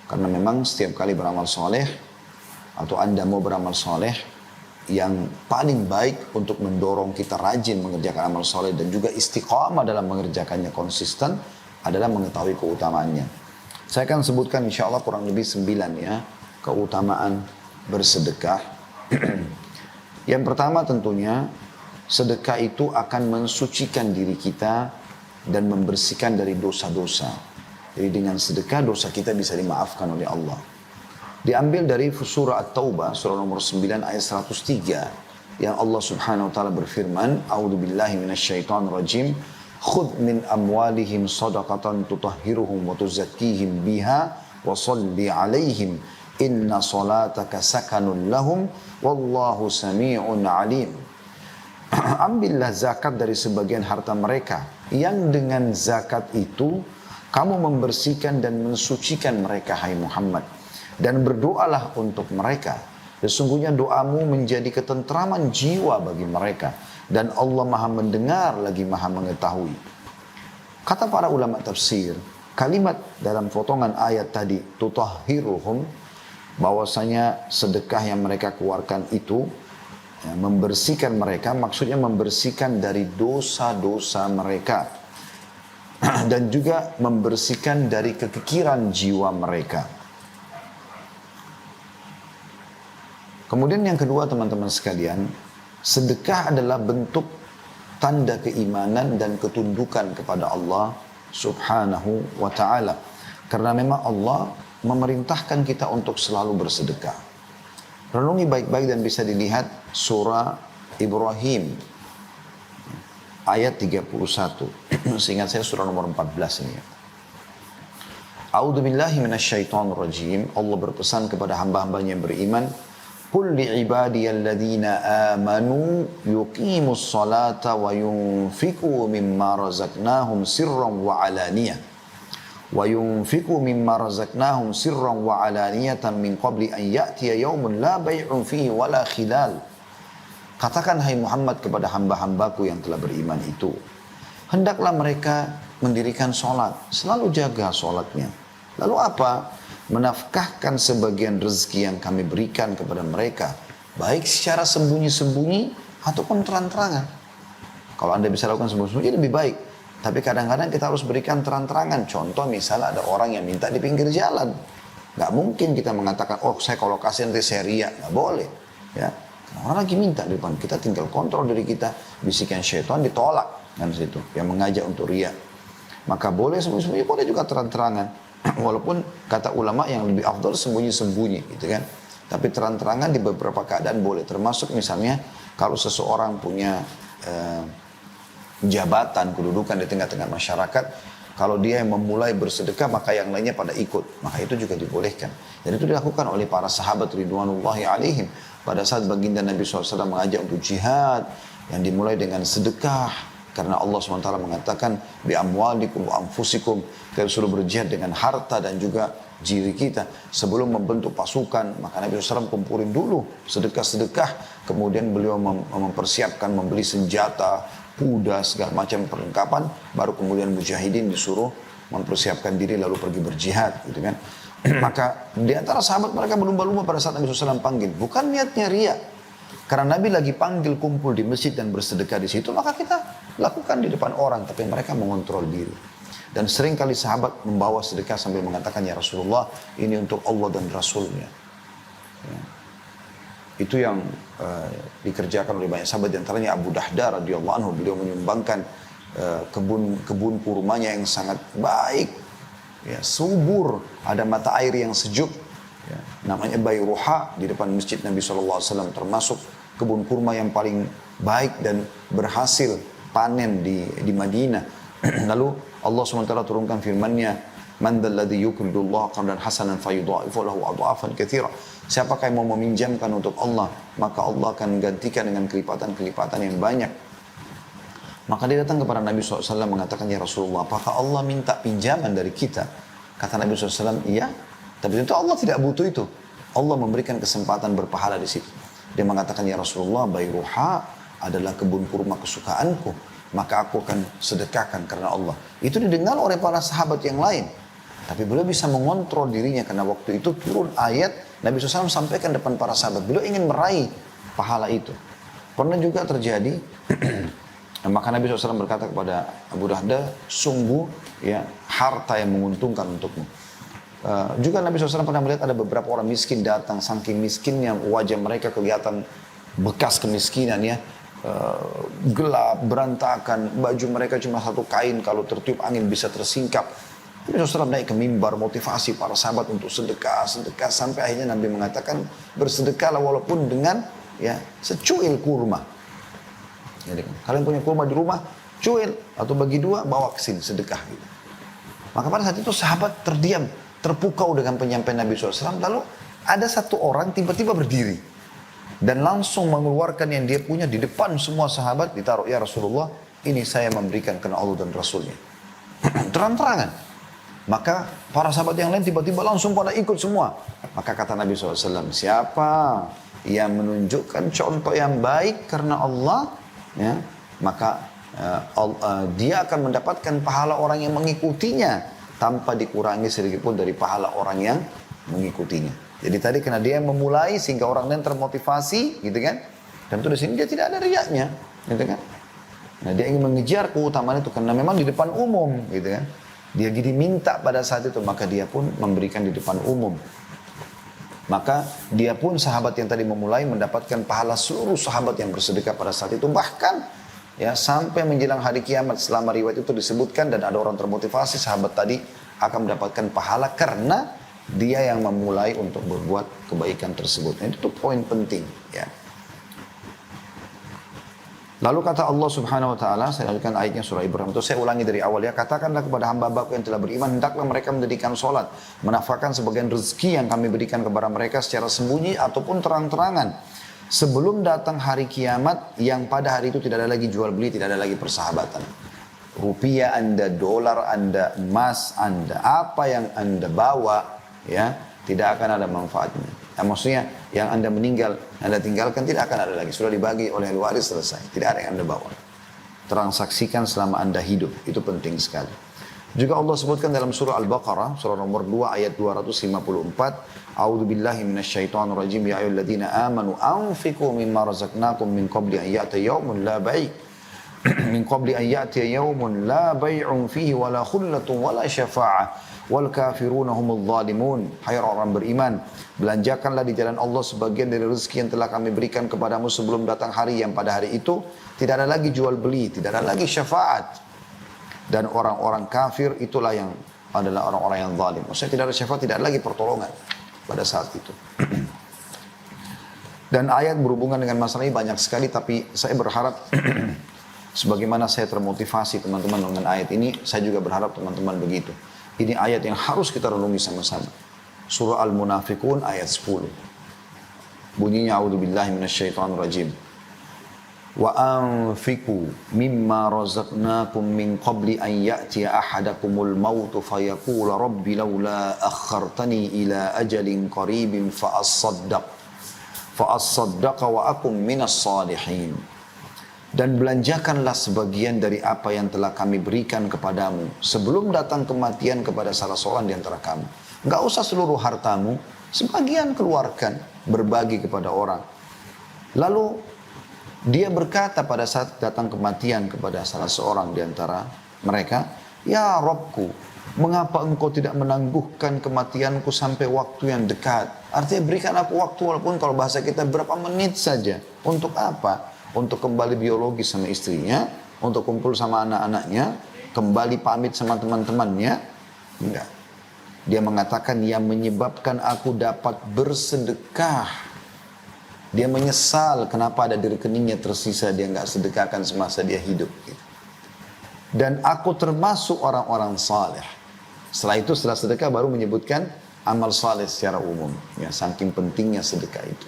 S1: Karena memang setiap kali beramal soleh, atau Anda mau beramal soleh, yang paling baik untuk mendorong kita rajin mengerjakan amal soleh dan juga istiqamah dalam mengerjakannya konsisten adalah mengetahui keutamaannya. Saya akan sebutkan insya Allah kurang lebih 9 ya, keutamaan bersedekah. Yang pertama tentunya, sedekah itu akan mensucikan diri kita dan membersihkan dari dosa-dosa. Jadi dengan sedekah dosa kita bisa dimaafkan oleh Allah. Diambil dari surah At-Taubah, surah nomor 9 ayat 103. Yang Allah subhanahu wa ta'ala berfirman, A'udzubillahi minasyaitonirrajim, khudh min amwalihim sadaqatan tutahhiruhum wa tuzakkihim biha wa salli alaihim inna salataka sakanun lahum wallahu sami'un alim. Ambillah zakat dari sebagian harta mereka, yang dengan zakat itu kamu membersihkan dan mensucikan mereka, hai Muhammad. Dan berdoalah untuk mereka. Sesungguhnya doamu menjadi ketentraman jiwa bagi mereka. Dan Allah maha mendengar lagi maha mengetahui. Kata para ulama tafsir, kalimat dalam potongan ayat tadi, tutahhiruhum, bahwasanya sedekah yang mereka keluarkan itu, ya, membersihkan mereka, maksudnya membersihkan dari dosa-dosa mereka. Dan juga membersihkan dari kekikiran jiwa mereka. Kemudian yang kedua teman-teman sekalian, sedekah adalah bentuk tanda keimanan dan ketundukan kepada Allah subhanahu wa ta'ala. Karena memang Allah memerintahkan kita untuk selalu bersedekah. Renungi baik-baik dan bisa dilihat surah Ibrahim ayat 31. Seingat saya surah nomor 14 ini. A'udzubillahi minasyaitonirrajim. Allah berpesan kepada hamba-hambanya yang beriman, qul li'ibadiyalladzina amanu yuqimus salata wa yunfiqu mimma razaqnahum sirran wa alaniyah. Wa yunfiqu mimma razaqnahum sirran wa alaniyatan min qabli an ya'tiya yaumun la bay'un fihi wala khilal. Katakan hai Muhammad kepada hamba-hambaku yang telah beriman itu, hendaklah mereka mendirikan sholat, selalu jaga sholatnya. Lalu apa? Menafkahkan sebagian rezeki yang kami berikan kepada mereka, baik secara sembunyi-sembunyi ataupun terang-terangan. Kalau Anda bisa lakukan sembunyi-sembunyi lebih baik. Tapi kadang-kadang kita harus berikan terang-terangan. Contoh misalnya ada orang yang minta di pinggir jalan. Gak mungkin kita mengatakan, oh saya kalau kasih nanti saya ria. Gak boleh. Ya. Orang lagi minta di depan, kita tinggal kontrol diri kita, bisikan syaitan ditolak kan situ, yang mengajak untuk riya. Maka boleh sembunyi-sembunyi, boleh juga terang-terangan. Walaupun kata ulama yang lebih afdal sembunyi-sembunyi gitu kan. Tapi terang-terangan di beberapa keadaan boleh, termasuk misalnya kalau seseorang punya jabatan, kedudukan di tengah-tengah masyarakat, kalau dia yang memulai bersedekah maka yang lainnya pada ikut, maka itu juga dibolehkan. Dan itu dilakukan oleh para sahabat ridwanullahi alaihim. Pada saat baginda Nabi SAW mengajak untuk jihad yang dimulai dengan sedekah, Karena Allah SWT mengatakan, bi amwalikum wa anfusikum, kita suruh berjihad dengan harta dan juga diri kita. Sebelum membentuk pasukan, maka Nabi SAW kumpulin dulu sedekah-sedekah. Kemudian beliau mempersiapkan, membeli senjata, kuda, segala macam perlengkapan. Baru kemudian mujahidin disuruh mempersiapkan diri lalu pergi berjihad, gitu kan. Maka di antara sahabat mereka berlumba-lumba pada saat Nabi SAW panggil. Bukan niatnya riya. Karena Nabi lagi panggil kumpul di masjid dan bersedekah di situ, maka kita lakukan di depan orang. Tapi mereka mengontrol diri. Dan sering kali sahabat membawa sedekah sambil mengatakan, ya Rasulullah, ini untuk Allah dan Rasulnya. Ya. Itu yang dikerjakan oleh banyak sahabat. Di antaranya Abu Dahda radhiyallahu anhu. Beliau menyumbangkan kebun kurmanya yang sangat baik. Ya, subur, ada mata air yang sejuk, ya, namanya Bayruha di depan masjid Nabi SAW, termasuk kebun kurma yang paling baik dan berhasil panen di Madinah. Lalu Allah SWT turunkan firman-Nya, man dzalladzi yuqridullah qardan hasanan fayudha'ifu lahu adha'afan katsira. Siapakah yang mau meminjamkan untuk Allah, maka Allah akan gantikan dengan kelipatan-kelipatan yang banyak. Maka dia datang kepada Nabi SAW mengatakan, ya Rasulullah, apakah Allah minta pinjaman dari kita? Kata Nabi SAW, iya. Tapi tentu Allah tidak butuh itu. Allah memberikan kesempatan berpahala di situ. Dia mengatakan, ya Rasulullah, Bayruha adalah kebun kurma kesukaanku. Maka aku akan sedekahkan karena Allah. Itu didengar oleh para sahabat yang lain. Tapi beliau bisa mengontrol dirinya karena waktu itu turun ayat. Nabi SAW sampaikan depan para sahabat. Beliau ingin meraih pahala itu. Pernah juga terjadi... Maka Nabi SAW berkata kepada Abu Dahda, sungguh ya harta yang menguntungkan untukmu. Juga Nabi SAW pernah melihat ada beberapa orang miskin datang, saking miskinnya wajah mereka kelihatan bekas kemiskinan ya. Gelap, berantakan, baju mereka cuma satu kain, kalau tertiup angin bisa tersingkap. Nabi SAW naik ke mimbar, motivasi para sahabat untuk sedekah, sampai akhirnya Nabi mengatakan, bersedekahlah walaupun dengan ya secuil kurma. Jadi, kalian punya kurma di rumah, cuil atau bagi dua, bawa ke sini sedekah gitu. Maka pada saat itu sahabat terdiam, terpukau dengan penyampaian Nabi SAW. Lalu ada satu orang tiba-tiba berdiri dan langsung mengeluarkan yang dia punya di depan semua sahabat, ditaruh, ya Rasulullah, ini saya memberikan karena Allah dan Rasulnya. Terang-terangan. Maka para sahabat yang lain tiba-tiba langsung pada ikut semua. Maka kata Nabi SAW, siapa yang menunjukkan contoh yang baik karena Allah, ya, maka dia akan mendapatkan pahala orang yang mengikutinya tanpa dikurangi sedikit pun dari pahala orang yang mengikutinya. Jadi tadi karena dia yang memulai sehingga orang lain termotivasi, gitu kan? Tentu di sini dia tidak ada riyaknya, gitu kan? Nah, dia ingin mengejar keutamaan itu karena memang di depan umum, gitu kan? Dia diminta pada saat itu, maka dia pun memberikan di depan umum. Maka dia pun sahabat yang tadi memulai mendapatkan pahala seluruh sahabat yang bersedekah pada saat itu. Bahkan ya sampai menjelang hari kiamat, selama riwayat itu disebutkan dan ada orang termotivasi, sahabat tadi akan mendapatkan pahala karena dia yang memulai untuk berbuat kebaikan tersebut. Nah, itu poin penting ya. Lalu kata Allah Subhanahu wa taala, saya lanjutkan ayatnya surah Ibrahim itu, saya ulangi dari awal ya. Katakanlah kepada hamba-hambaku yang telah beriman, hendaklah mereka mendirikan salat, menafkahkan sebagian rezeki yang kami berikan kepada mereka secara sembunyi ataupun terang-terangan. Sebelum datang hari kiamat yang pada hari itu tidak ada lagi jual beli, tidak ada lagi persahabatan. Rupiah Anda, dolar Anda, emas Anda, apa yang Anda bawa ya, tidak akan ada manfaatnya. Nah, maksudnya yang Anda meninggal, Anda tinggalkan tidak akan ada lagi. Sudah dibagi oleh ahli waris, selesai. Tidak ada yang Anda bawa. Transaksikan selama Anda hidup. Itu penting sekali. Juga Allah sebutkan dalam surah Al-Baqarah, surah nomor 2 ayat 254. A'udzu billahi minasyaitonir rajim. Ya ayyuhalladzina amanu anfiqu mimma razaqnakum min qabli an ya'tiya yawmun la bai' min qabli an ya'tiya yawmun la bai'un fihi wala khullatun wala syafa'ah. Wal kafiruna humul zalimun. Hai orang beriman, belanjakanlah di jalan Allah sebagian dari rezeki yang telah kami berikan kepadamu sebelum datang hari yang pada hari itu tidak ada lagi jual beli, tidak ada lagi syafaat. Dan orang-orang kafir itulah yang adalah orang-orang yang zalim. Maksudnya tidak ada syafaat, tidak ada lagi pertolongan pada saat itu. Dan ayat berhubungan dengan masalah ini banyak sekali, tapi saya berharap sebagaimana saya termotivasi teman-teman dengan ayat ini, saya juga berharap teman-teman begitu. Ini ayat yang harus kita renungi sama-sama. Surah Al-Munafiqun ayat 10. Bunyinya a'udzubillahi minasyaitonir rajim. wa anfiqu mimma razaqnakum min qabli an ya'tiya ahadakumul mautu fayaqula rabbi laula akhartani ila ajalin qaribin fa as-saddaqa wa akum minas salihin. Dan belanjakanlah sebagian dari apa yang telah kami berikan kepadamu sebelum datang kematian kepada salah seorang di antara kamu. Enggak usah seluruh hartamu, sebagian keluarkan, berbagi kepada orang. Lalu dia berkata pada saat datang kematian kepada salah seorang di antara mereka, "Ya Rabbku, mengapa engkau tidak menangguhkan kematianku sampai waktu yang dekat?" Artinya berikan aku waktu walaupun kalau bahasa kita berapa menit saja. Untuk apa? Untuk kembali biologi sama istrinya, untuk kumpul sama anak-anaknya, kembali pamit sama teman-temannya. Enggak. Dia mengatakan yang menyebabkan aku dapat bersedekah. Dia menyesal kenapa ada di rekeningnya tersisa dia enggak sedekahkan semasa dia hidup. Dan aku termasuk orang-orang saleh. Setelah itu, setelah sedekah baru menyebutkan amal saleh secara umum. Ya, saking pentingnya sedekah itu.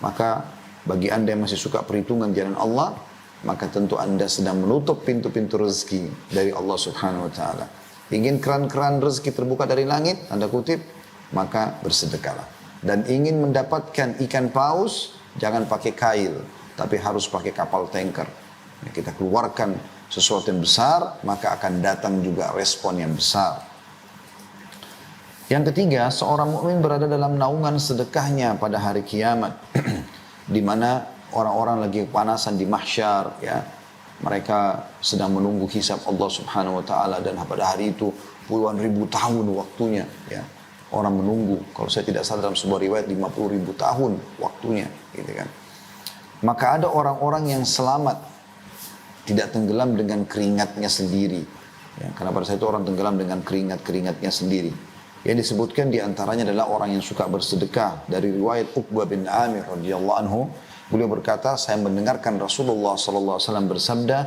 S1: Maka bagi anda yang masih suka perhitungan jalan Allah, maka tentu anda sedang menutup pintu-pintu rezeki dari Allah subhanahu wa ta'ala. Ingin keran-keran rezeki terbuka dari langit, anda kutip, maka bersedekahlah. Dan ingin mendapatkan ikan paus, jangan pakai kail, tapi harus pakai kapal tanker. Kita keluarkan sesuatu yang besar, maka akan datang juga respon yang besar. Yang ketiga, seorang mukmin berada dalam naungan sedekahnya pada hari kiamat. Di mana orang-orang lagi kepanasan di mahsyar, ya, mereka sedang menunggu hisab Allah subhanahu wa ta'ala, dan pada hari itu puluhan ribu tahun waktunya, ya, orang menunggu. Kalau saya tidak salah dalam sebuah riwayat 50 ribu tahun waktunya, gitu kan. Maka ada orang-orang yang selamat, tidak tenggelam dengan keringatnya sendiri, ya, karena pada saat itu orang tenggelam dengan keringatnya sendiri. Yang disebutkan diantaranya adalah orang yang suka bersedekah. Dari riwayat Uqbah bin Amir radhiyallahu anhu, beliau berkata, saya mendengarkan Rasulullah sallallahu alaihi wasallam bersabda,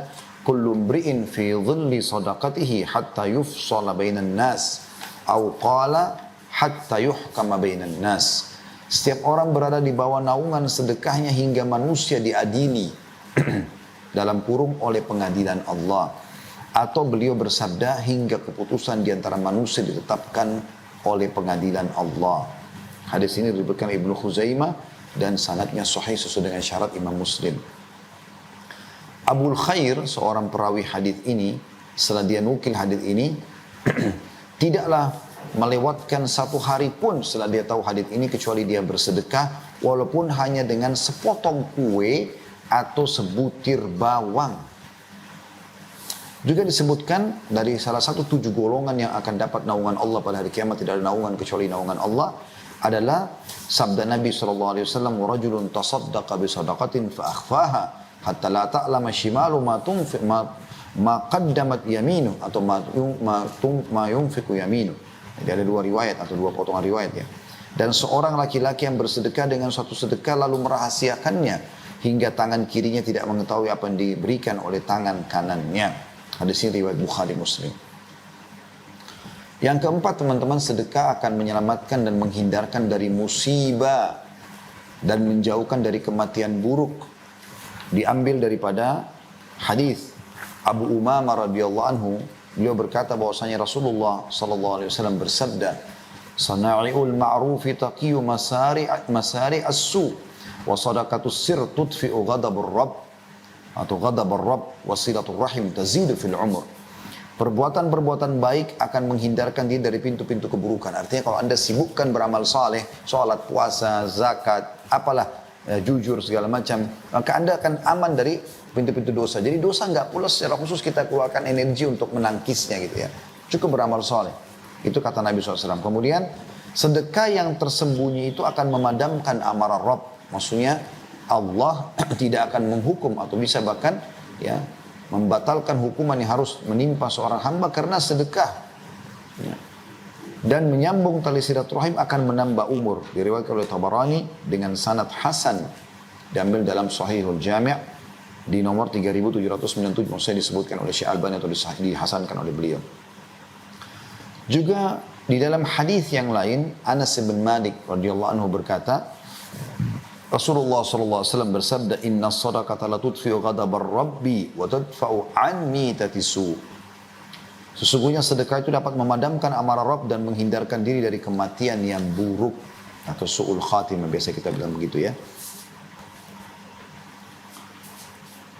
S1: "Kullu imri'in fi dhilli sadaqatihi hatta yufsala bainan nas, aw qala hatta yuhkama bainan nas." Setiap orang berada di bawah naungan sedekahnya hingga manusia diadili dalam kurung oleh pengadilan Allah. Atau beliau bersabda hingga keputusan di antara manusia ditetapkan oleh pengadilan Allah. Hadis ini diriwayatkan Ibnu Khuzaimah dan sanadnya sahih sesuai dengan syarat Imam Muslim. Abul Khair, seorang perawi hadis ini, setelah dia nukil hadis ini, tidaklah melewatkan satu hari pun setelah dia tahu hadis ini kecuali dia bersedekah walaupun hanya dengan sepotong kue atau sebutir bawang. Juga disebutkan dari salah satu 7 golongan yang akan dapat naungan Allah pada hari kiamat, tidak ada naungan kecuali naungan Allah, adalah sabda Nabi SAW, "Rajulun tasaddaqa bi sadaqatin fa akhfaha hatta la ta'lama shimalu ma qaddamat yaminu," atau ma yunfiqu yaminu. Jadi ada 2 riwayat atau 2 potongan riwayat, ya. Dan seorang laki-laki yang bersedekah dengan suatu sedekah lalu merahasiakannya hingga tangan kirinya tidak mengetahui apa yang diberikan oleh tangan kanannya. Hadis ini riwayat Bukhari Muslim. Yang keempat, teman-teman, sedekah akan menyelamatkan dan menghindarkan dari musibah dan menjauhkan dari kematian buruk. Diambil daripada hadis Abu Umamah radhiyallahu anhu, beliau berkata bahwasanya Rasulullah sallallahu alaihi wasallam bersabda, "Sana'iul ma'rufi taqiyu masari as-su, wa sadaqatus sir tudfi'u ghadabur rabb." Atau ghadabur rabb wasilatul rahim tazidu fil umur. Perbuatan-perbuatan baik akan menghindarkan dia dari pintu-pintu keburukan. Artinya kalau anda sibukkan beramal saleh, sholat, puasa, zakat, apalah, jujur segala macam, maka anda akan aman dari pintu-pintu dosa. Jadi dosa nggak pula secara khusus kita keluarkan energi untuk menangkisnya gitu ya. Cukup beramal saleh. Itu kata Nabi SAW. Kemudian sedekah yang tersembunyi itu akan memadamkan amarah Rabb. Maksudnya Allah tidak akan menghukum atau bisa bahkan, ya, membatalkan hukuman yang harus menimpa seorang hamba karena sedekah, ya. Dan menyambung tali silaturahim akan menambah umur. Diriwayatkan oleh Tabarani dengan sanad hasan, diambil dalam Sahihul Jami' di nomor 3797, maksudnya disebutkan oleh Syekh Albani atau dihasankan oleh beliau. Juga di dalam hadis yang lain, Anas bin Malik radhiyallahu anhu berkata, Rasulullah SAW bersabda, Inna sadaqata la tudfi'u ghadabar rabbi wa tadfa'u an mitati su. Sesungguhnya sedekah itu dapat memadamkan amarah Rabb dan menghindarkan diri dari kematian yang buruk atau su'ul khatimah, biasa kita bilang begitu ya.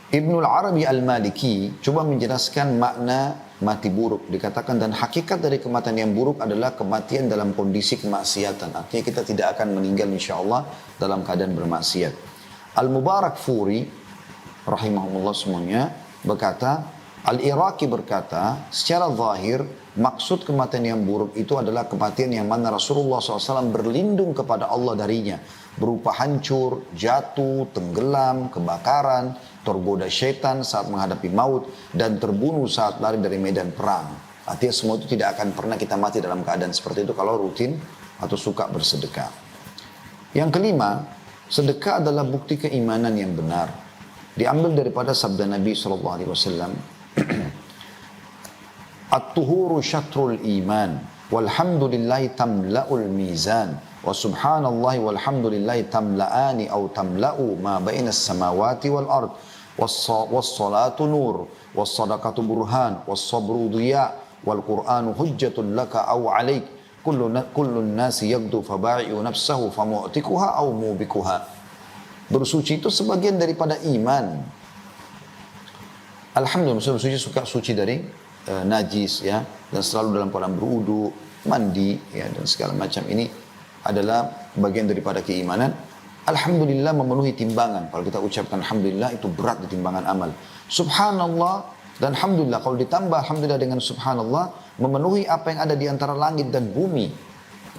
S1: Ibnul Arabi Al-Maliki coba menjelaskan makna mati buruk. Dikatakan dan hakikat dari kematian yang buruk adalah kematian dalam kondisi kemaksiatan. Artinya kita tidak akan meninggal insyaAllah dalam keadaan bermaksiat. Al-Mubarak Furi rahimahullah semuanya berkata, Al-Iraqi berkata, secara zahir maksud kematian yang buruk itu adalah kematian yang mana Rasulullah SAW berlindung kepada Allah darinya. Berupa hancur, jatuh, tenggelam, kebakaran, tergoda syaitan saat menghadapi maut, dan terbunuh saat lari dari medan perang. Artinya semua itu tidak akan pernah kita mati dalam keadaan seperti itu kalau rutin atau suka bersedekah. Yang kelima, sedekah adalah bukti keimanan yang benar. Diambil daripada sabda Nabi SAW, At-tuhuru syatrul iman, walhamdulillahi tamla'ul mizan. Wa subhanallahi walhamdulillahi tamla'ani au tamla'u ma bainas samawati wal ard. Wassalatu nur, wassadaqatu burhan, wassabru diya, wal qur'anu hujjatun laka au alaik. Kullun nasi yagdu faba'i'u nafsahu famu'tikuha au mubikuha. Bersuci itu sebagian daripada iman. Alhamdulillah, bersuci suka suci dari najis ya, dan selalu dalam keadaan berwudu, mandi ya, dan segala macam ini adalah bagian daripada keimanan. Alhamdulillah memenuhi timbangan. Kalau kita ucapkan Alhamdulillah itu berat di timbangan amal. Subhanallah dan Alhamdulillah, kalau ditambah Alhamdulillah dengan Subhanallah, memenuhi apa yang ada di antara langit dan bumi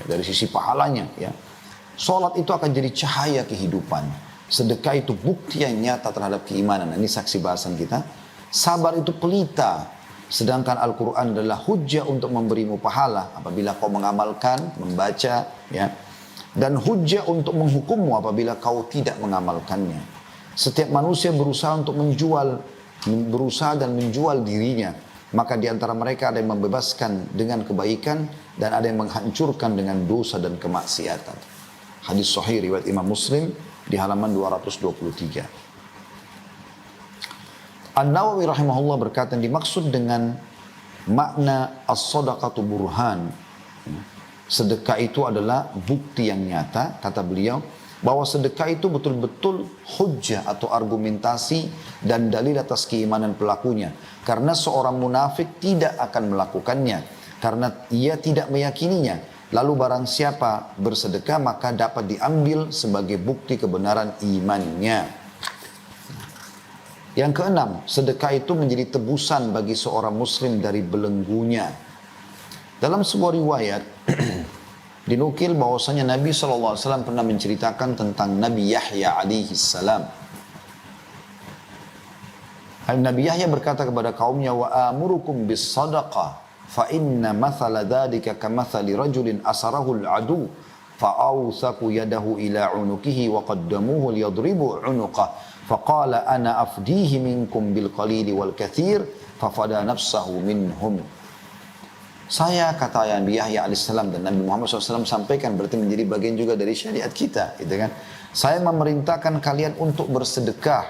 S1: ya, dari sisi pahalanya ya. Salat itu akan jadi cahaya kehidupan. Sedekah itu bukti yang nyata terhadap keimanan. Ini saksi bahasan kita. Sabar itu pelita. Sedangkan Al-Quran adalah hujjah untuk memberimu pahala apabila kau mengamalkan, membaca, ya. Dan hujjah untuk menghukummu apabila kau tidak mengamalkannya. Setiap manusia berusaha untuk berusaha dan menjual dirinya. Maka di antara mereka ada yang membebaskan dengan kebaikan dan ada yang menghancurkan dengan dosa dan kemaksiatan. Hadis sahih riwayat Imam Muslim di halaman 223. An-Nawawi rahimahullah berkata, dimaksud dengan makna as-sadaqatu burhan, sedekah itu adalah bukti yang nyata, kata beliau, bahwa sedekah itu betul-betul hujjah atau argumentasi dan dalil atas keimanan pelakunya. Karena seorang munafik tidak akan melakukannya, karena ia tidak meyakininya. Lalu barang siapa bersedekah maka dapat diambil sebagai bukti kebenaran imannya. Yang keenam, sedekah itu menjadi tebusan bagi seorang muslim dari belenggunya. Dalam sebuah riwayat, dinukil bahwasanya Nabi SAW pernah menceritakan tentang Nabi Yahya alaihi salam. Nabi Yahya berkata kepada kaumnya, wa amurukum bis sadaqah, fa inna mathala dhalika kamathali rajulin asarahu al-adu, fa'awthaku yadahu ila unukihi wa qaddamuhu liyadribu unuqah. Faqala ana afdihi minkum bil qalili wal kathir fafada nafsahu minhum. Saya, kata Nabi Yahya alaihissalam, dan Nabi Muhammad SAW sampaikan, berarti menjadi bagian juga dari syariat kita, gitu kan? Saya memerintahkan kalian untuk bersedekah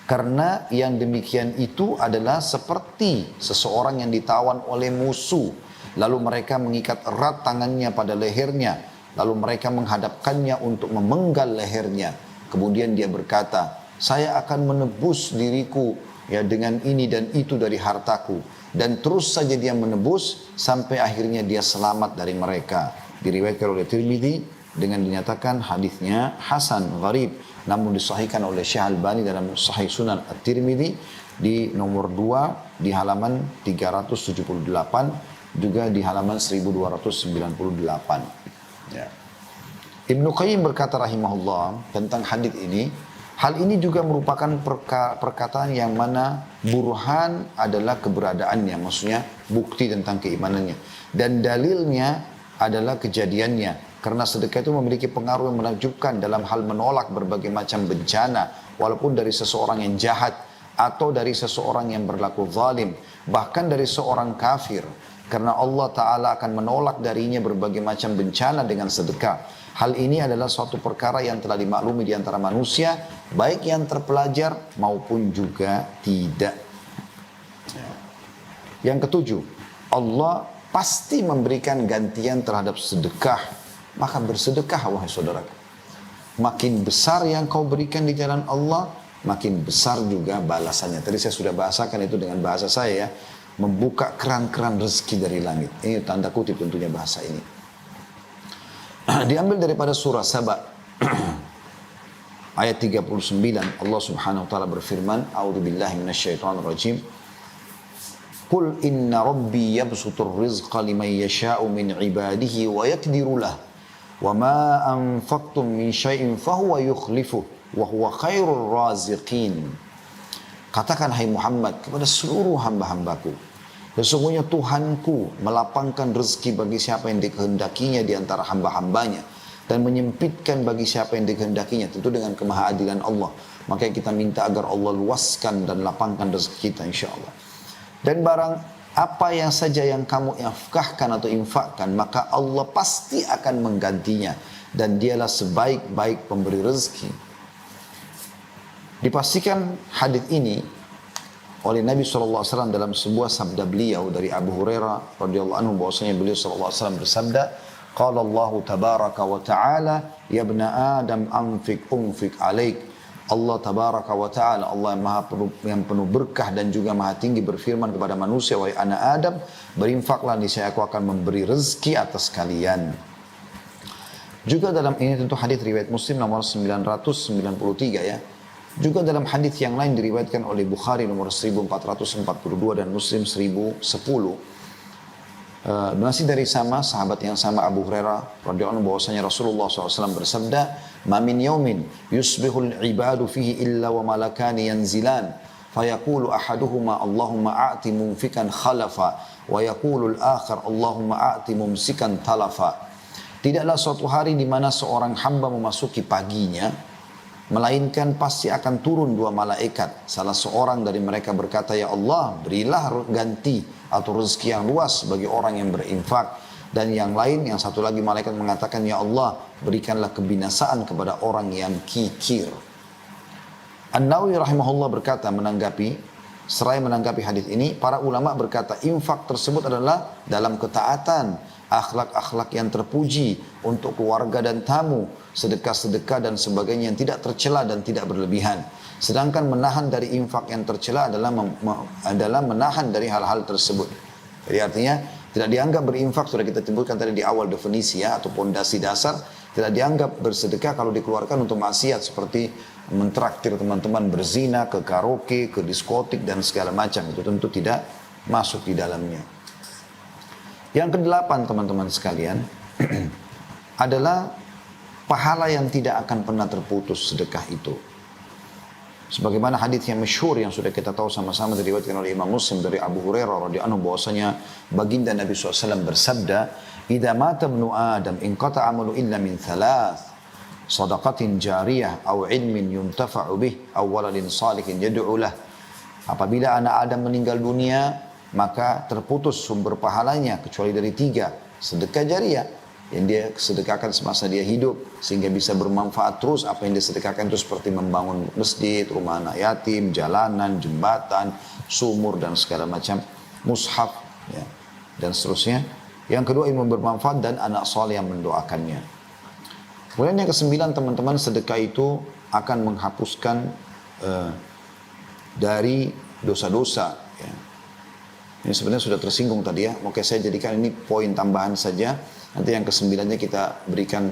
S1: karena yang demikian itu adalah seperti seseorang yang ditawan oleh musuh, lalu mereka mengikat erat tangannya pada lehernya, lalu mereka menghadapkannya untuk memenggal lehernya. Kemudian dia berkata, saya akan menebus diriku ya dengan ini dan itu dari hartaku, dan terus saja dia menebus sampai akhirnya dia selamat dari mereka. Diriwayatkan oleh Tirmidzi dengan dinyatakan hadisnya hasan gharib, namun disahihkan oleh Syekh Albani dalam Sahih Sunan At-Tirmidzi di nomor 2 di halaman 378, juga di halaman 1298 ya. Ibnu Qayyim berkata rahimahullah tentang hadis ini, hal ini juga merupakan perkataan yang mana burhan adalah keberadaannya, maksudnya bukti tentang keimanannya. Dan dalilnya adalah kejadiannya. Karena sedekah itu memiliki pengaruh yang menakjubkan dalam hal menolak berbagai macam bencana, walaupun dari seseorang yang jahat, atau dari seseorang yang berlaku zalim, bahkan dari seorang kafir. Karena Allah Ta'ala akan menolak darinya berbagai macam bencana dengan sedekah. Hal ini adalah suatu perkara yang telah dimaklumi di antara manusia, baik yang terpelajar maupun juga tidak. Yang ketujuh, Allah pasti memberikan gantian terhadap sedekah. Maka bersedekah, wahai saudaraku. Makin besar yang kau berikan di jalan Allah, makin besar juga balasannya. Tadi saya sudah bahasakan itu dengan bahasa saya ya. Membuka keran-keran rezeki dari langit. Ini tanda kutip tentunya bahasa ini. Diambil daripada surah Saba ayat 39. Allah subhanahu wa ta'ala berfirman, A'udzubillahi minasyaitonirrajim. Qul inna rabbi yabsutur rizqa liman yasha'u min ibadihi wa yakdiru lah. Wa ma anfaqtum min syai'in fahuwa yukhlifuh wa huwa khairur raziqin. Katakan hai Muhammad kepada seluruh hamba-hambaku, sesungguhnya Tuhanku melapangkan rezeki bagi siapa yang dikehendakinya di antara hamba-hambanya dan menyempitkan bagi siapa yang dikehendakinya, tentu dengan kemahaadilan Allah. Makanya kita minta agar Allah luaskan dan lapangkan rezeki kita insyaAllah. Dan barang apa yang saja yang kamu infakkan atau infakkan, maka Allah pasti akan menggantinya, dan dialah sebaik-baik pemberi rezeki. Dipastikan hadis ini oleh Nabi SAW dalam sebuah sabda beliau dari Abu Hurairah radhiyallahu anhu, bahwasanya beliau SAW bersabda, qala Allah tabaraka wa ta'ala, ya ibna Adam anfik alaik. Allah tabaraka wa ta'ala, Allah yang penuh berkah dan juga maha tinggi, berfirman kepada manusia, wahai anak Adam, berinfaklah, niscaya aku akan memberi rezeki atas kalian. Juga dalam ini tentu hadis riwayat Muslim nomor 993 ya. Juga dalam hadis yang lain diriwayatkan oleh Bukhari nomor 1442 dan Muslim 1010. Masih dari sahabat yang sama, Abu Hurairah radhiyallahu anhu, bahwasanya Rasulullah SAW bersabda, "Ma min yaumin yusbihul ibadu fihi illa wa malakani yanzilan, fayaqulu ahaduhuma Allahumma a'ti mumfikan khalafa, wa yaqulu al-akhar Allahumma a'ti mumsikan talafa." Tidaklah suatu hari di mana seorang hamba memasuki paginya, melainkan pasti akan turun dua malaikat. Salah seorang dari mereka berkata, ya Allah, berilah ganti atau rezeki yang luas bagi orang yang berinfak. Dan yang lain, yang satu lagi malaikat mengatakan, ya Allah, berikanlah kebinasaan kepada orang yang kikir. An-Nawawi rahimahullah berkata seraya menanggapi hadis ini, para ulama berkata, infak tersebut adalah dalam ketaatan, akhlak-akhlak yang terpuji untuk keluarga dan tamu, sedekah-sedekah dan sebagainya yang tidak tercela dan tidak berlebihan. Sedangkan menahan dari infak yang tercela adalah menahan dari hal-hal tersebut. Jadi artinya tidak dianggap berinfak, sudah kita sebutkan tadi di awal definisi ya, atau pondasi dasar, tidak dianggap bersedekah kalau dikeluarkan untuk maksiat seperti mentraktir teman-teman berzina, ke karaoke, ke diskotik dan segala macam. Itu tentu tidak masuk di dalamnya. Yang kedelapan teman-teman sekalian adalah pahala yang tidak akan pernah terputus sedekah itu. Sebagaimana hadis yang masyhur yang sudah kita tahu sama-sama diriwayatkan oleh Imam Muslim dari Abu Hurairah radhiyallahu anhu, bahwasanya baginda Nabi SAW bersabda, "Idza mata ibnu Adam inqata amalu illa min thalath, sadaqatin jariyah aw ilmin yuntafa'u bih aw waladin salihin yad'u lah." Apabila anak Adam meninggal dunia, maka terputus sumber pahalanya kecuali dari tiga. Sedekah jariah yang dia sedekahkan semasa dia hidup sehingga bisa bermanfaat terus. Apa yang dia sedekahkan itu seperti membangun masjid, rumah anak yatim, jalanan, jembatan, sumur dan segala macam, mushaf ya, dan seterusnya. Yang kedua, ilmu bermanfaat dan anak soleh yang mendoakannya. Kemudian yang kesembilan teman-teman, sedekah itu akan menghapuskan dari dosa-dosa ya. Ini sebenarnya sudah tersinggung tadi ya. Oke, saya jadikan ini poin tambahan saja. Nanti yang kesembilannya kita berikan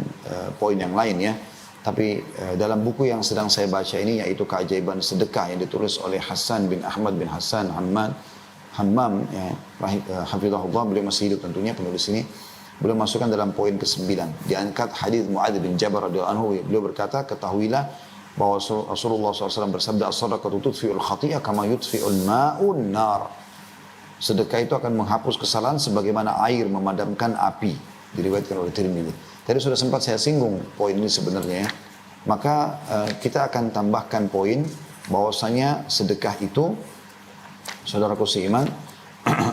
S1: poin yang lain ya. Tapi dalam buku yang sedang saya baca ini, yaitu Keajaiban Sedekah yang ditulis oleh Hasan bin Ahmad bin Hasan Hammam ya, hafizahullah, beliau masih hidup tentunya penulis ini. Beliau masukkan dalam poin ke-9. Diangkat hadis Muadz bin Jabal radhiyallahu anhu. Beliau berkata, ketahuilah bahwa Rasulullah SAW bersabda, as-sadaqatu tudfi'ul khati'ah kama yudfi'ul ma'un nar. Sedekah itu akan menghapus kesalahan sebagaimana air memadamkan api. Diriwayatkan oleh Tirmidzi. Tadi sudah sempat saya singgung poin ini sebenarnya ya. Maka kita akan tambahkan poin bahwasanya sedekah itu, saudaraku seiman,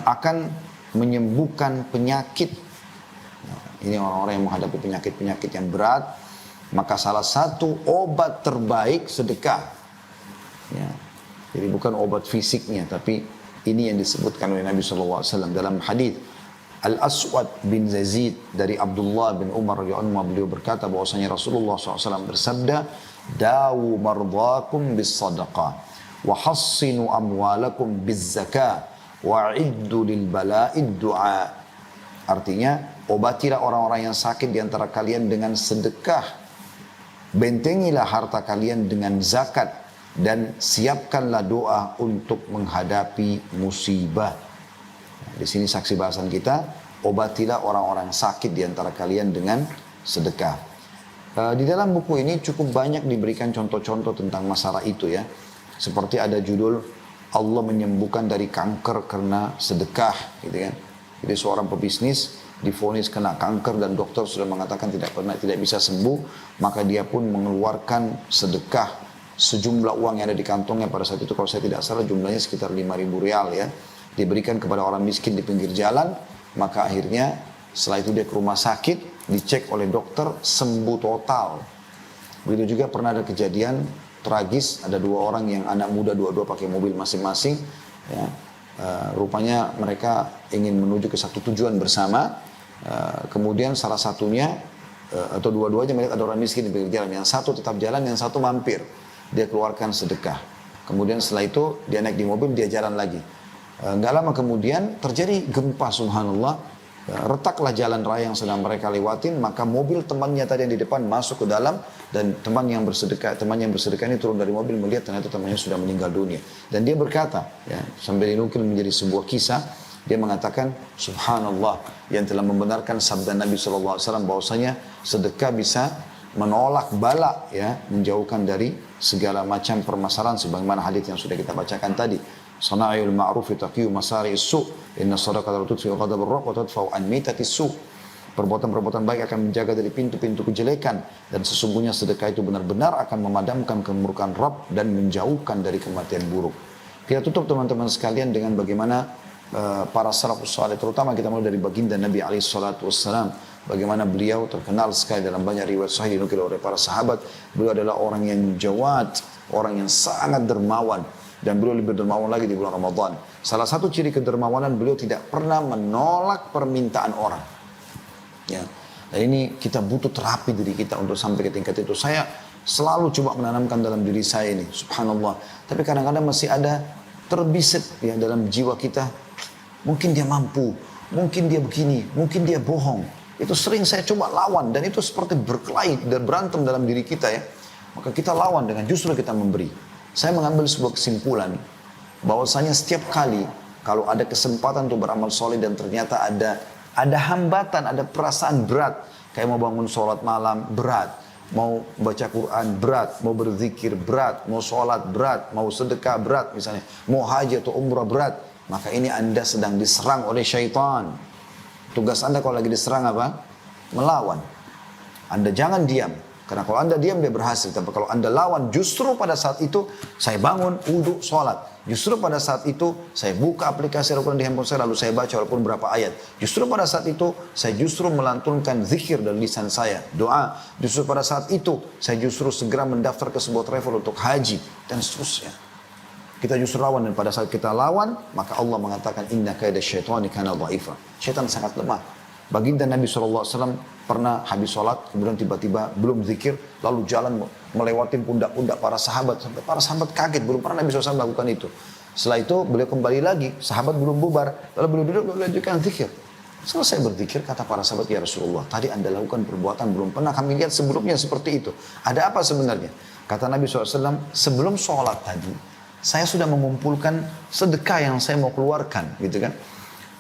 S1: akan menyembuhkan penyakit Ini orang-orang yang menghadapi penyakit-penyakit yang berat. Maka salah satu obat terbaik sedekah. Ya. Jadi bukan obat fisiknya, tapi ini yang disebutkan oleh Nabi SAW dalam hadis Al-Aswad bin Yazid dari Abdullah bin Umar radhiyallahu anhu, beliau berkata bahwasanya Rasulullah SAW bersabda, "Dawu mardakum bis sadaqah, wa hassinu amwalakum biz zakah, wa iddu lil bala'id du'a." Artinya, obatilah orang-orang yang sakit di antara kalian dengan sedekah. Bentengilah harta kalian dengan zakat. Dan siapkanlah doa untuk menghadapi musibah. Di sini saksi bahasan kita, obatilah orang-orang sakit di antara kalian dengan sedekah. Di dalam buku ini cukup banyak diberikan contoh-contoh tentang masalah itu ya. Seperti ada judul, Allah menyembuhkan dari kanker karena sedekah, gitu kan. Jadi seorang pebisnis divonis kena kanker dan dokter sudah mengatakan tidak bisa sembuh, maka dia pun mengeluarkan sedekah sejumlah uang yang ada di kantongnya pada saat itu, kalau saya tidak salah jumlahnya sekitar 5.000 rial ya, diberikan kepada orang miskin di pinggir jalan. Maka akhirnya setelah itu dia ke rumah sakit, dicek oleh dokter, sembuh total. Begitu juga pernah ada kejadian tragis, ada dua orang yang anak muda, dua-dua pakai mobil masing-masing ya. Rupanya mereka ingin menuju ke satu tujuan bersama. Kemudian salah satunya atau dua-duanya melihat ada orang miskin di pinggir jalan, yang satu tetap jalan, yang satu mampir. Dia keluarkan sedekah. Kemudian setelah itu dia naik di mobil, dia jalan lagi. Nggak lama kemudian terjadi gempa, subhanallah. Retaklah jalan raya yang sedang mereka lewatin, maka mobil temannya tadi yang di depan masuk ke dalam, dan teman yang bersedekah ini turun dari mobil melihat ternyata temannya sudah meninggal dunia. Dan dia berkata, ya, sambil dinukil menjadi sebuah kisah, dia mengatakan, subhanallah, yang telah membenarkan sabda Nabi SAW bahwasanya sedekah bisa menolak bala, ya, menjauhkan dari segala macam permasalahan sebagaimana hadis yang sudah kita bacakan tadi. Sana'il ma'ruf taqiyu masari'is su', inna sadaqata tudfi'u ghadabur rabb wa tadfa'u an mitatis su'. Perbuatan-perbuatan baik akan menjaga dari pintu-pintu kejelekan, dan sesungguhnya sedekah itu benar-benar akan memadamkan kemurkaan Rabb dan menjauhkan dari kematian buruk. Kita tutup teman-teman sekalian dengan bagaimana para salafus saleh, terutama kita mulai dari baginda Nabi alaihi salatu wassalam, bagaimana beliau terkenal sekali dalam banyak riwayat sahih dinukil oleh para sahabat. Beliau adalah orang yang jawad, orang yang sangat dermawan, dan beliau lebih dermawan lagi di bulan Ramadan. Salah satu ciri kedermawanan, beliau tidak pernah menolak permintaan orang. Ya. Dan ini kita butuh terapi diri kita untuk sampai ke tingkat itu. Saya selalu coba menanamkan dalam diri saya ini, subhanallah. Tapi kadang-kadang masih ada terbisit ya dalam jiwa kita. Mungkin dia mampu, mungkin dia begini, mungkin dia bohong. Itu sering saya coba lawan, dan itu seperti berkelahi dan berantem dalam diri kita ya. Maka kita lawan dengan justru kita memberi. Saya mengambil sebuah kesimpulan bahwasanya setiap kali kalau ada kesempatan untuk beramal soleh dan ternyata ada hambatan, ada perasaan berat, kayak mau bangun sholat malam berat, mau baca Quran berat, mau berzikir berat, mau sholat berat, mau sedekah berat misalnya, mau haji atau umrah berat, maka ini Anda sedang diserang oleh syaitan. Tugas Anda kalau lagi diserang apa? Melawan. Anda jangan diam. Karena kalau Anda diam dia berhasil. Tapi kalau Anda lawan, justru pada saat itu saya bangun, wudhu, sholat. Justru pada saat itu saya buka aplikasi Al-Quran di handphone saya, lalu saya baca walaupun berapa ayat. Justru pada saat itu saya justru melantunkan zikir dari lisan saya, doa. Justru pada saat itu saya justru segera mendaftar ke sebuah travel untuk haji dan seterusnya. Kita justru lawan, dan pada saat kita lawan, maka Allah mengatakan inna kaida syaitani kana dha'ifa. Syaitan sangat lemah. Baginda Nabi SAW pernah habis sholat, kemudian tiba-tiba belum zikir, lalu jalan melewati pundak-pundak para sahabat, sampai para sahabat kaget, belum pernah Nabi SAW melakukan itu. Setelah itu beliau kembali lagi, sahabat belum bubar, lalu beliau duduk, beliau lanjutkan zikir. Selesai berzikir, kata para sahabat, ya Rasulullah, tadi Anda lakukan perbuatan belum pernah kami lihat sebelumnya seperti itu. Ada apa sebenarnya? Kata Nabi SAW, sebelum sholat tadi, saya sudah mengumpulkan sedekah yang saya mau keluarkan, gitu kan.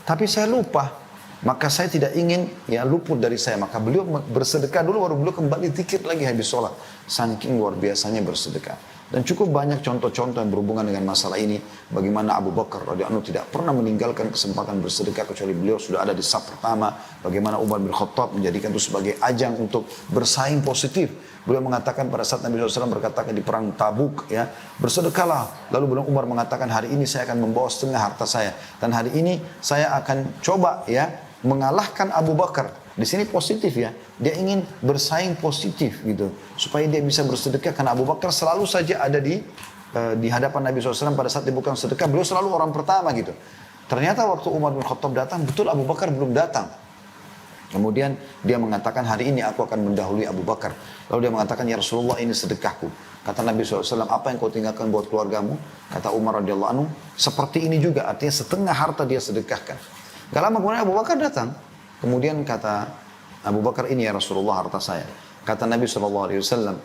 S1: Tapi saya lupa. Maka saya tidak ingin ya luput dari saya. Maka beliau bersedekah dulu, baru beliau kembali zikir lagi habis sholat. Saking luar biasanya bersedekah. Dan cukup banyak contoh-contoh yang berhubungan dengan masalah ini. Bagaimana Abu Bakar radhiyallahu anhu tidak pernah meninggalkan kesempatan bersedekah kecuali beliau sudah ada di saf pertama. Bagaimana Umar bin Khattab menjadikan itu sebagai ajang untuk bersaing positif. Beliau mengatakan pada saat Nabi SAW berkatakan di perang Tabuk, ya, bersedekahlah. Lalu beliau Umar mengatakan, hari ini saya akan membawa setengah harta saya. Dan hari ini saya akan coba ya mengalahkan Abu Bakar Di sini positif ya. Dia ingin bersaing positif gitu. Supaya dia bisa bersedekah. Karena Abu Bakar selalu saja ada di hadapan Nabi SAW pada saat dibuka sedekah. Beliau selalu orang pertama gitu. Ternyata waktu Umar bin Khattab datang, betul Abu Bakar belum datang. Kemudian dia mengatakan, hari ini aku akan mendahului Abu Bakar. Lalu dia mengatakan, ya Rasulullah, ini sedekahku. Kata Nabi SAW, apa yang kau tinggalkan buat keluargamu? Kata Umar radhiyallahu anhu, seperti ini juga. Artinya setengah harta dia sedekahkan. Gak lama kemudian Abu Bakar datang. Kemudian kata Abu Bakar, ini ya Rasulullah harta saya. Kata Nabi SAW,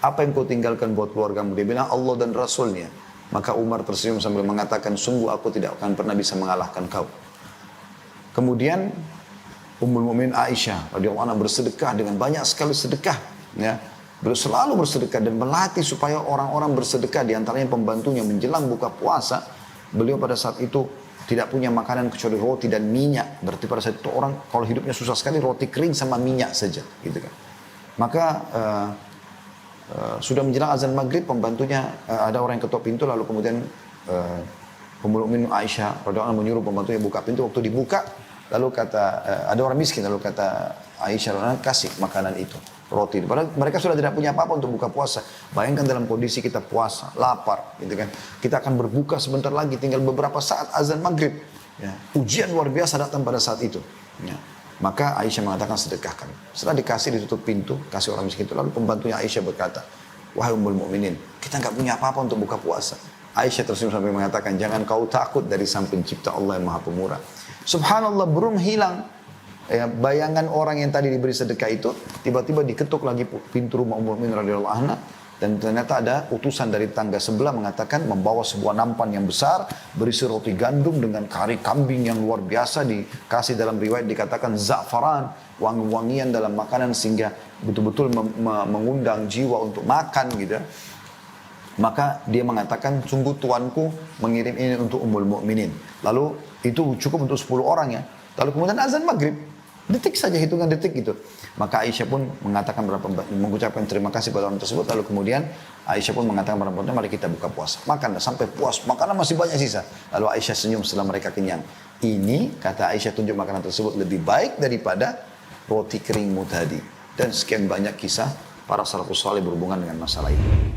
S1: apa yang kau tinggalkan buat keluargamu? Dia bilang, Allah dan Rasulnya. Maka Umar tersenyum sambil mengatakan, sungguh aku tidak akan pernah bisa mengalahkan kau. Kemudian Ummul Mukminin Aisyah radhiyallahu anha bersedekah dengan banyak sekali sedekah, ya. Beliau selalu bersedekah dan melatih supaya orang-orang bersedekah, di antaranya pembantunya menjelang buka puasa. Beliau pada saat itu tidak punya makanan kecuali roti dan minyak. Berarti pada saat itu orang kalau hidupnya susah sekali, roti kering sama minyak saja, gitu kan. Maka sudah menjelang azan maghrib, pembantunya ada orang yang ketok pintu, lalu kemudian Ummul Mukminin Aisyah radhiyallahu anha menyuruh pembantunya buka pintu. Waktu dibuka, lalu kata, ada orang miskin, lalu kata Aisyah, kasih makanan itu, roti. Padahal mereka sudah tidak punya apa-apa untuk buka puasa. Bayangkan dalam kondisi kita puasa, lapar, gitu kan. Kita akan berbuka sebentar lagi, tinggal beberapa saat azan maghrib. Ya. Ujian luar biasa datang pada saat itu. Ya. Maka Aisyah mengatakan sedekahkan. Setelah dikasih, ditutup pintu, kasih orang miskin itu. Lalu pembantunya Aisyah berkata, wahai Ummul Mukminin, kita nggak punya apa-apa untuk buka puasa. Aisyah tersenyum sambil mengatakan, jangan kau takut dari Sang Pencipta Allah yang Maha Pemurah. Subhanallah, belum hilang ya, bayangan orang yang tadi diberi sedekah itu, tiba-tiba diketuk lagi pintu rumah Ummul Mukminin radhiyallahu anha, dan ternyata ada utusan dari tangga sebelah mengatakan membawa sebuah nampan yang besar berisi roti gandum dengan kari kambing yang luar biasa, dikasih dalam riwayat dikatakan za'faran, wangi-wangian dalam makanan sehingga betul-betul mengundang jiwa untuk makan gitu. Maka dia mengatakan, sungguh tuanku mengirim ini untuk Ummul Mukminin. Lalu itu cukup untuk 10 orang ya. Lalu kemudian azan maghrib. Detik saja, hitungan detik gitu. Maka Aisyah pun mengatakan mengucapkan terima kasih pada orang tersebut. Lalu kemudian Aisyah pun mengatakan pada perempuan, mari kita buka puasa. Makanlah sampai puas. Makanan masih banyak sisa. Lalu Aisyah senyum setelah mereka kenyang. Ini, kata Aisyah, tunjuk makanan tersebut lebih baik daripada roti keringmu tadi. Dan sekian banyak kisah para salafus saleh berhubungan dengan masalah itu.